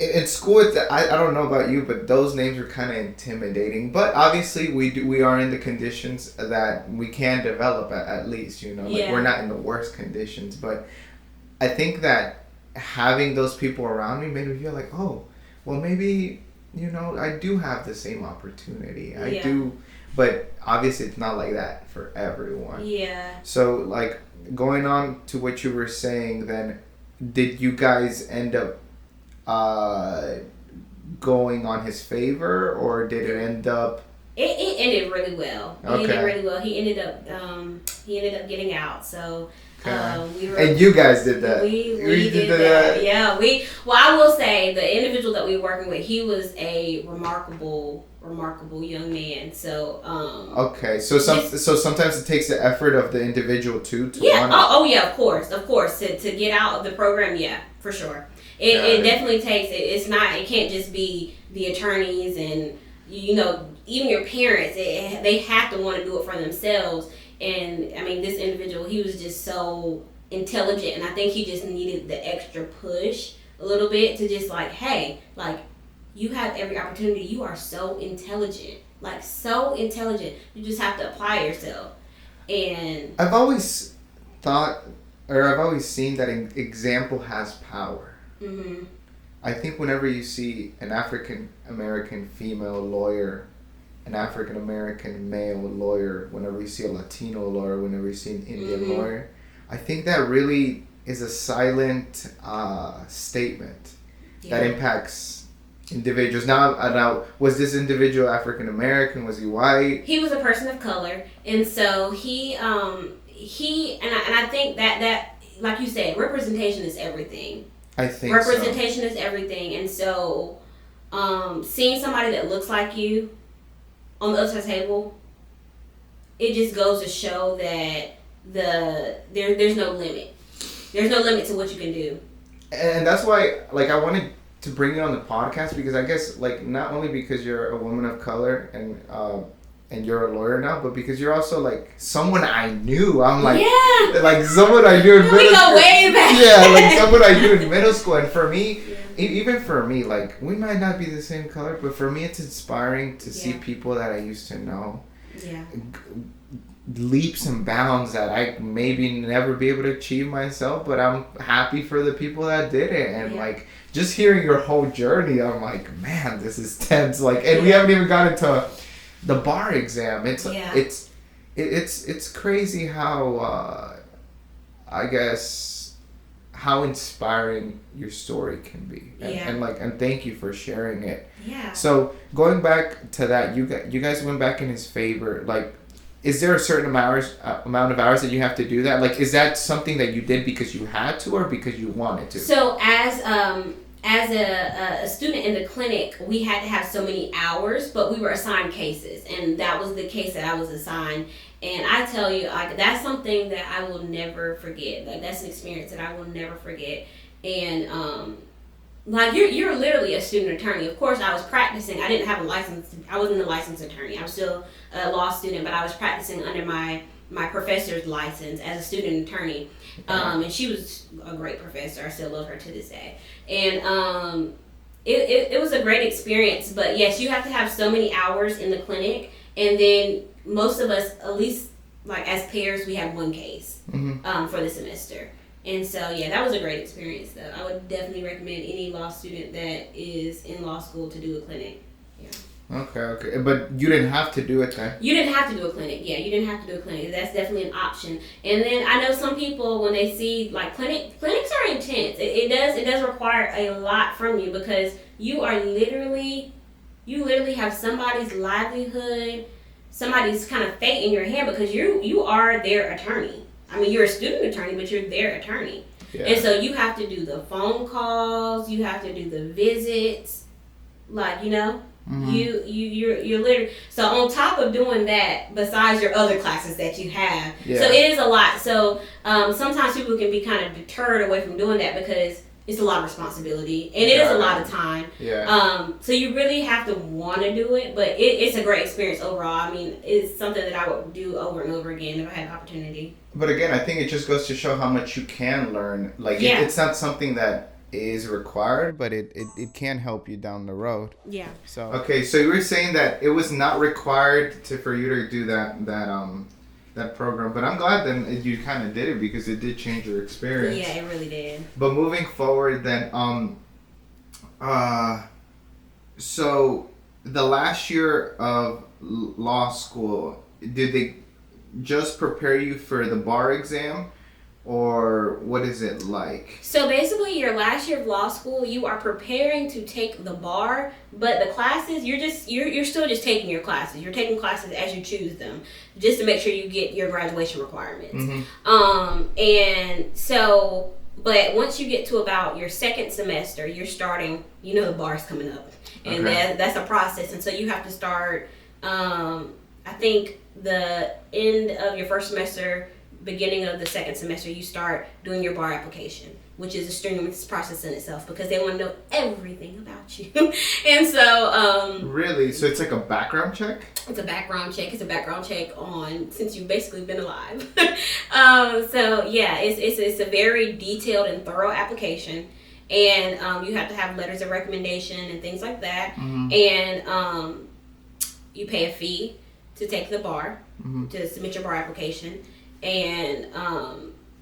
in school, I don't know about you, but those names are kind of intimidating. But obviously, we are in the conditions that we can develop at least, you know. Like we're not in the worst conditions, but I think that having those people around me made me feel like, oh, well, maybe, you know, I do have the same opportunity. I do, but obviously it's not like that for everyone. Yeah. So, like, going on to what you were saying, then, did you guys end up going on his favor, or did it end up? It ended really well. Okay. It ended really well. He ended up getting out. So and you guys did that. We did that. Yeah. Well, I will say the individual that we were working with, he was a remarkable young man. So okay. So sometimes it takes the effort of the individual too to yeah. Of course to get out of the program. Yeah, for sure. It definitely takes it. It's not. It can't just be the attorneys and, you know, even your parents. They have to want to do it for themselves. And I mean, this individual, he was just so intelligent, and I think he just needed the extra push a little bit to just like, hey, like, you have every opportunity. You are so intelligent, like so intelligent. You just have to apply yourself. And I've always thought, or I've always seen that an example has power. Mm-hmm. I think whenever you see an African American female lawyer, an African American male lawyer, whenever you see a Latino lawyer, whenever you see an Indian lawyer, I think that really is a silent statement that impacts individuals. Now, was this individual African American? Was he white? He was a person of color, and so he and I think that like you said, representation is everything. I think representation is everything, and so seeing somebody that looks like you on the other side of the table, it just goes to show that there's no limit. There's no limit to what you can do. And that's why, like, I wanted to bring you on the podcast, because I guess, like, not only because you're a woman of color and you're a lawyer now, but because you're also, like, someone I knew. I'm like, like, someone I knew in middle school. We go way back. Yeah, like, someone I knew in middle school. And for me, even for me, like, we might not be the same color, but for me, it's inspiring to see people that I used to know. Yeah. Leaps and bounds that I maybe never be able to achieve myself, but I'm happy for the people that did it. And, like, just hearing your whole journey, I'm like, man, this is tense. Like, and we haven't even gotten to the bar exam. It's crazy how I guess how inspiring your story can be, and thank you for sharing it. Yeah. So going back to that, you guys went back in his favor. Like, is there a certain amount of hours that you have to do that? Like, is that something that you did because you had to or because you wanted to? So as a student in the clinic, we had to have so many hours, but we were assigned cases, and that was the case that I was assigned. And I tell you, like, that's something that I will never forget. Like, that's an experience that I will never forget. And like, you're literally a student attorney. Of course, I was practicing. I didn't have a license. I wasn't a licensed attorney. I was still a law student, but I was practicing under my professor's license as a student attorney. And she was a great professor. I still love her to this day. And it was a great experience. But yes, you have to have so many hours in the clinic, and then most of us, at least like as pairs, we have one case for the semester. And so that was a great experience though. I would definitely recommend any law student that is in law school to do a clinic. Okay. But you didn't have to do it then? You didn't have to do a clinic. Yeah, you didn't have to do a clinic. That's definitely an option. And then I know some people, when they see, like, clinics are intense. It does require a lot from you, because you literally have somebody's livelihood, somebody's kind of fate in your hand, because you are their attorney. I mean, you're a student attorney, but you're their attorney. Yeah. And so you have to do the phone calls, you have to do the visits, like, you know. You're literally, so on top of doing that, besides your other classes that you have, Yeah. so it is a lot. So sometimes people can be kind of deterred away from doing that because it's a lot of responsibility and it is a lot of time. Yeah. So you really have to want to do it, but it's a great experience overall. I mean, it's something that I would do over and over again if I had the opportunity. But again, I think it just goes to show how much you can learn. Like, Yeah. it's not something that is required, but it can help you down the road. Yeah. So okay, so you were saying that it was not required for you to do that program, but I'm glad then you kind of did it because it did change your experience. Yeah, it really did. But moving forward, then so the last year of law school, did they just prepare you for the bar exam? Or what is it like? So basically, your last year of law school, you are preparing to take the bar, but the classes, you're still just taking your classes. You're taking classes as you choose them, just to make sure you get your graduation requirements. Mm-hmm. And so, but once you get to about your second semester, you're starting. You know the bar's coming up, and that's a process. And so you have to start. I think the end of your first semester, beginning of the second semester, you start doing your bar application, which is a strenuous process in itself because they want to know everything about you. And so really, so it's like a background check? It's a background check. It's a background check on since you've basically been alive. So yeah, it's a very detailed and thorough application, and you have to have letters of recommendation and things like that. Mm-hmm. And you pay a fee to take the bar, mm-hmm. to submit your bar application. And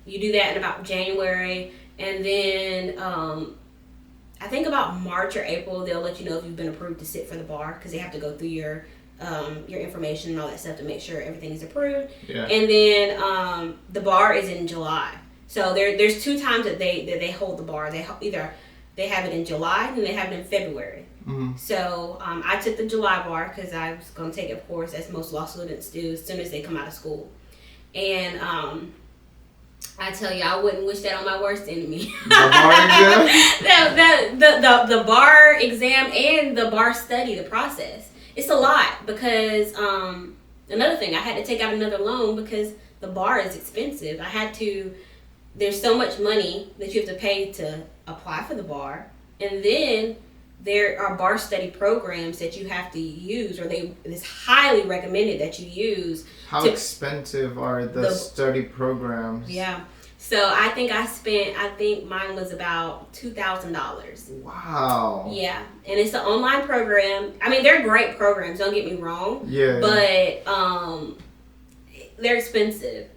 you do that in about January, and then I think about March or April they'll let you know if you've been approved to sit for the bar because they have to go through your information and all that stuff to make sure everything is approved. Yeah. And then the bar is in July. So there's 2 times that they hold the bar. Either they have it in July and they have it in February. Mm-hmm. So I took the July bar because I was going to take it, of course, as most law students do as soon as they come out of school. And I tell you, I wouldn't wish that on my worst enemy. The bar exam? the bar exam and the bar study, the process. It's a lot because another thing, I had to take out another loan because the bar is expensive. There's so much money that you have to pay to apply for the bar. And then there are bar study programs that you have to use, or it's highly recommended that you use. How expensive are the study programs? Yeah. So I think mine was about $2,000. Wow. Yeah. And it's an online program. I mean, they're great programs, don't get me wrong. Yeah. But they're expensive.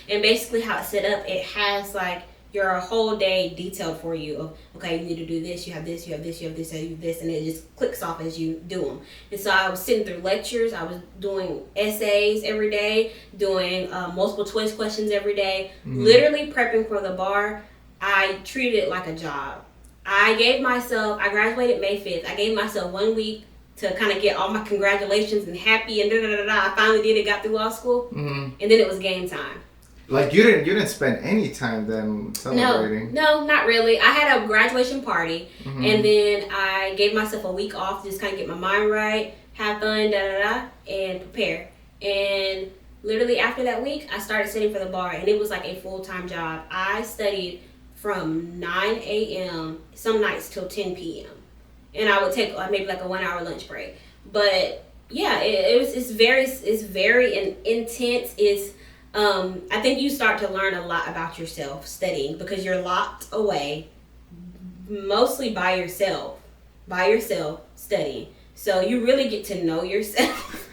And basically how it's set up, it has like your whole day detailed for you of, okay, you need to do this, you have this, you have this, you have this, you have this, and it just clicks off as you do them. And so I was sitting through lectures, I was doing essays every day, doing multiple choice questions every day, literally prepping for the bar. I treated it like a job. I graduated May 5th. I gave myself 1 week to kind of get all my congratulations and happy and I finally did it, got through law school, and then it was game time. Like you didn't spend any time then celebrating? No, not really. I had a graduation party, and then I gave myself a week off to just kind of get my mind right, have fun, and prepare. And literally after that week, I started studying for the bar, and it was like a full-time job. I studied from 9 a.m. some nights till 10 p.m. And I would take maybe like a 1-hour lunch break. But yeah, it's very intense. I think you start to learn a lot about yourself studying because you're locked away mostly by yourself studying. So you really get to know yourself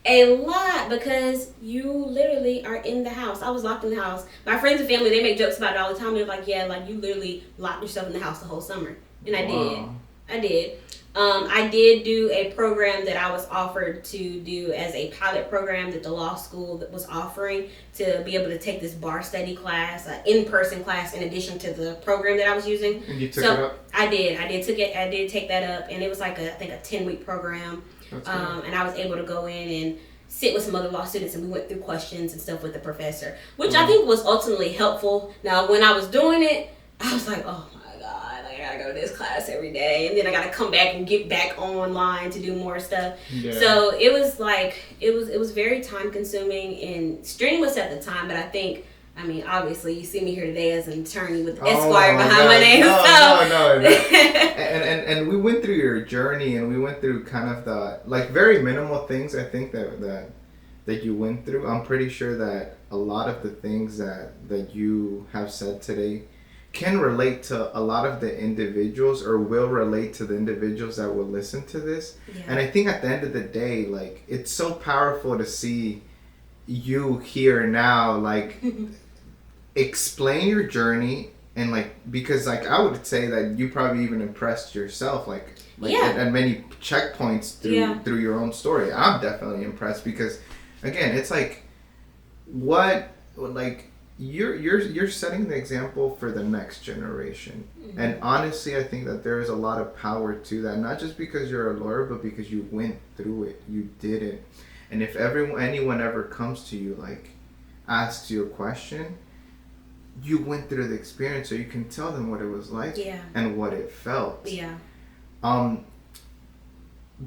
a lot because you literally are in the house. I was locked in the house. My friends and family, they make jokes about it all the time. They're like, yeah, like you literally locked yourself in the house the whole summer. And I did. I did do a program that I was offered to do as a pilot program that the law school that was offering to be able to take this bar study class, an in-person class in addition to the program that I was using. And you took it up? I did take that up, and it was like I think a 10-week program. And I was able to go in and sit with some other law students, and we went through questions and stuff with the professor, which I think was ultimately helpful. Now, when I was doing it, I was like, oh my God, I gotta go to this class every day, and then I got to come back and get back online to do more stuff. Yeah. So it was like it was very time consuming and strenuous at the time. But I think, I mean, obviously, you see me here today as an attorney with Esquire behind my name. No. And we went through your journey, and we went through kind of the like very minimal things. I think that you went through. I'm pretty sure that a lot of the things that you have said today can relate to a lot of the individuals, or will relate to the individuals that will listen to this. Yeah. And I think at the end of the day, like, it's so powerful to see you here now, like, explain your journey, and like, because like I would say that you probably even impressed yourself, like at many checkpoints through your own story. I'm definitely impressed because, again, it's like, you're setting the example for the next generation. Mm-hmm. And honestly, I think that there is a lot of power to that, not just because you're a lawyer, but because you went through it, you did it. And if anyone ever comes to you, like, asks you a question, you went through the experience, so you can tell them what it was like and what it felt. Yeah.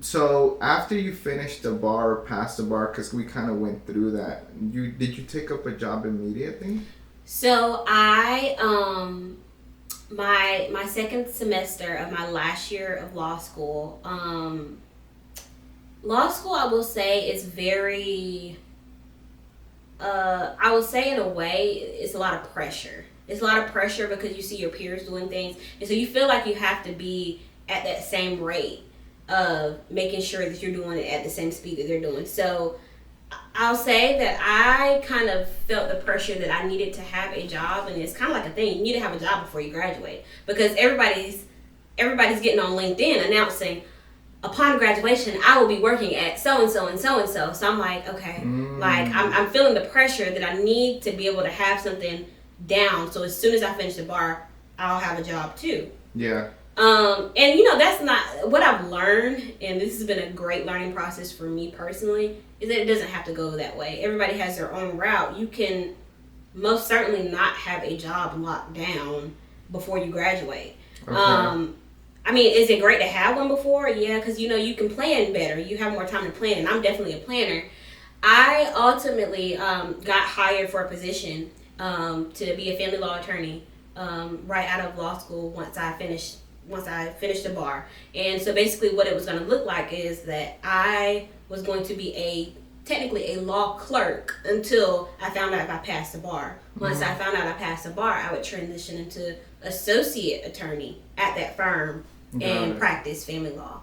So after you finished the bar, or passed the bar, because we kind of went through that, did you take up a job immediately? So I my second semester of my last year of law school, I will say, is very, I will say in a way, it's a lot of pressure. It's a lot of pressure because you see your peers doing things, and so you feel like you have to be at that same rate of making sure that you're doing it at the same speed that they're doing. So I'll say that I kind of felt the pressure that I needed to have a job, and it's kind of like a thing. You need to have a job before you graduate, because everybody's getting on LinkedIn announcing, upon graduation, I will be working at so-and-so and so-and-so. So I'm like, okay, like I'm feeling the pressure that I need to be able to have something down. So as soon as I finish the bar, I'll have a job too. Yeah. And that's not what I've learned, and this has been a great learning process for me personally, is that it doesn't have to go that way. Everybody has their own route. You can most certainly not have a job locked down before you graduate. Okay. I mean, is it great to have one before? Yeah, because you can plan better. You have more time to plan, and I'm definitely a planner. I ultimately got hired for a position to be a family law attorney right out of law school once I finished the bar. And so basically what it was going to look like is that I was going to be technically a law clerk until I found out if I passed the bar. Once I found out I passed the bar, I would transition into associate attorney at that firm and practice family law.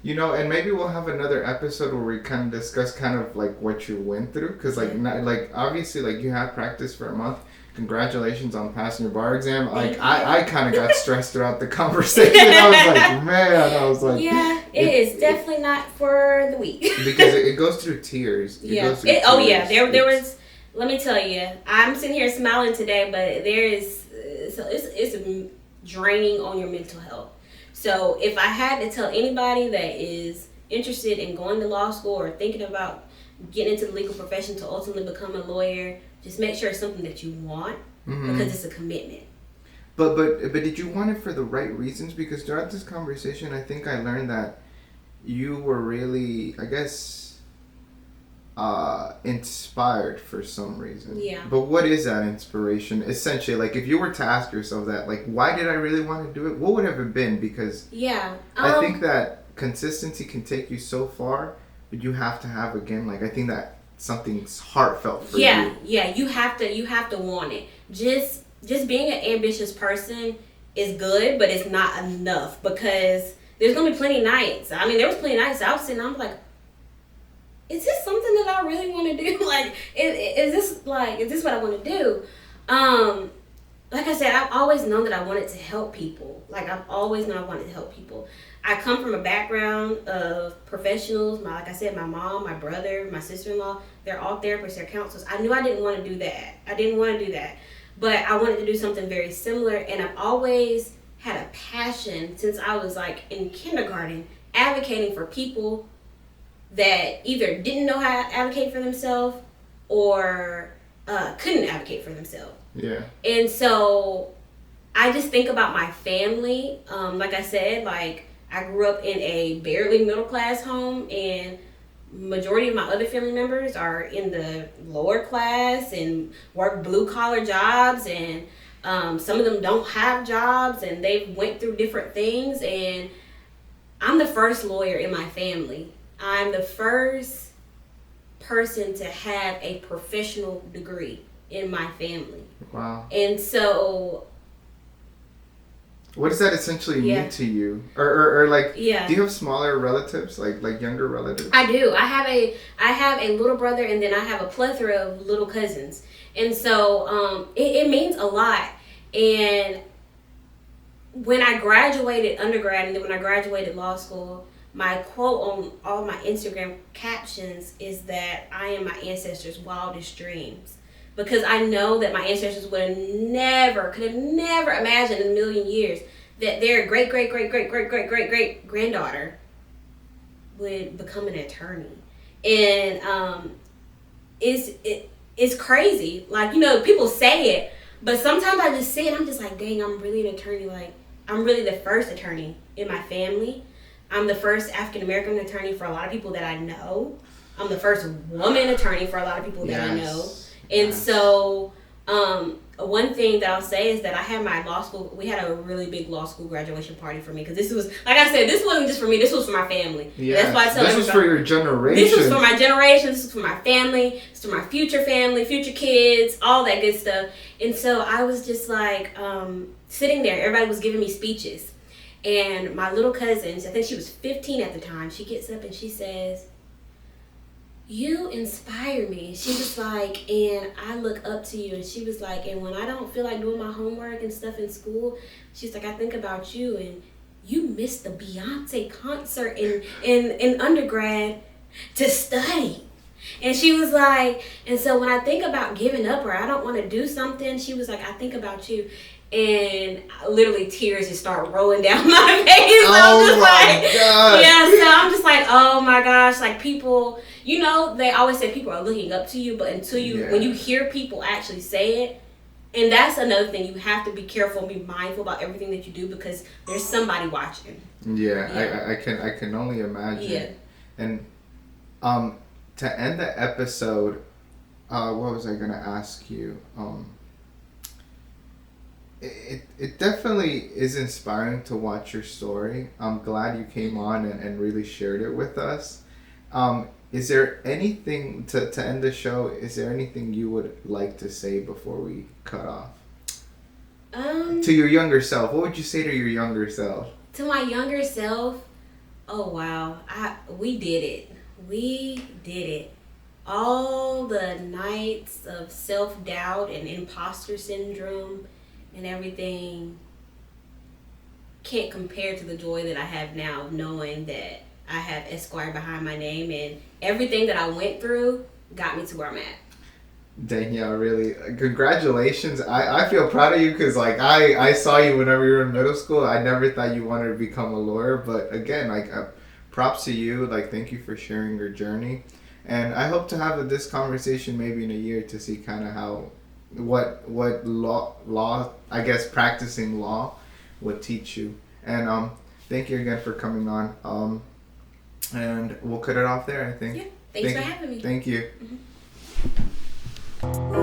And maybe we'll have another episode where we kind of discuss kind of like what you went through, because obviously, like, you had practice for a month. Congratulations on passing your bar exam. Like, I kind of got stressed throughout the conversation. I was like, yeah, it is definitely not for the weak. Because it goes through tears. There was, let me tell you, I'm sitting here smiling today, but it's draining on your mental health. So if I had to tell anybody that is interested in going to law school or thinking about getting into the legal profession to ultimately become a lawyer, just make sure it's something that you want, because it's a commitment. But did you want it for the right reasons? Because throughout this conversation, I think I learned that you were really, I guess, inspired for some reason. Yeah. But what is that inspiration? Essentially, like, if you were to ask yourself that, like, why did I really want to do it? What would have it been? Because I think that consistency can take you so far, but you have to have, again, like, I think that something's heartfelt for you. Yeah, you have to want it. Just being an ambitious person is good, but it's not enough, because there's gonna be plenty of nights. I mean, there was plenty of nights I was sitting, I'm like, is this something that I really want to do? Like, is this what I want to do? Like I said, I've always known that I wanted to help people. Like, I've always known I wanted to help people. I come from a background of professionals. Like I said, my mom, my brother, my sister-in-law, they're all therapists, they're counselors. I knew I didn't want to do that. But I wanted to do something very similar, and I've always had a passion since I was like in kindergarten, advocating for people that either didn't know how to advocate for themselves or couldn't advocate for themselves. Yeah. And so I just think about my family. Like I said, like I grew up in a barely middle class home, and majority of my other family members are in the lower class and work blue collar jobs, and some of them don't have jobs, and they've went through different things. And I'm the first lawyer in my family. I'm the first person to have a professional degree in my family. Wow. And so what does that essentially Yeah. mean to you? Or like, Yeah. do you have smaller relatives, like younger relatives? I do. I have a little brother, and then I have a plethora of little cousins. And so it means a lot. And when I graduated undergrad and then when I graduated law school, my quote on all my Instagram captions is that I am my ancestors' wildest dreams. Because I know that my ancestors could have never imagined in a million years that their great granddaughter would become an attorney. And it's crazy. Like, people say it, but sometimes I just see it and I'm just like, dang, I'm really an attorney. Like, I'm really the first attorney in my family. I'm the first African American attorney for a lot of people that I know. I'm the first woman attorney for a lot of people that I know. And so, one thing that I'll say is that I had my law school, we had a really big law school graduation party for me. Because this was, like I said, this wasn't just for me, this was for my family. Yeah. That's why I tell this was for your generation. This was for my generation, this was for my family, this was for my future family, future kids, all that good stuff. And so I was just like, sitting there, everybody was giving me speeches. And my little cousin, I think she was 15 at the time, she gets up and she says, "You inspire me." She was like, "And I look up to you." And she was like, "And when I don't feel like doing my homework and stuff in school," she's like, "I think about you, and you missed the Beyonce concert in undergrad to study." And she was like, and so when I think about giving up or I don't want to do something, she was like, "I think about you." And literally tears just start rolling down my face. Oh my gosh. Yeah, so I'm just like, oh my gosh, like people, they always say people are looking up to you, but until when you hear people actually say it, and that's another thing, you have to be careful and be mindful about everything that you do because there's somebody watching. Yeah. I can only imagine. Yeah. And to end the episode, what was I gonna ask you? It definitely is inspiring to watch your story. I'm glad you came on and really shared it with us. Is there anything, to end the show, is there anything you would like to say before we cut off? To your younger self, what would you say to your younger self? To my younger self, oh wow, we did it. We did it. All the nights of self-doubt and imposter syndrome and everything can't compare to the joy that I have now, knowing that I have Esquire behind my name, and everything that I went through got me to where I'm at. Danielle, really, congratulations. I feel proud of you because, like, I saw you whenever you were in middle school. I never thought you wanted to become a lawyer, but again, like, props to you. Like, thank you for sharing your journey. And I hope to have this conversation maybe in a year to see kind of how what law I guess practicing law would teach you. And thank you again for coming on. And we'll cut it off there, I think. Yeah, thanks for having me. Thank you. Mm-hmm.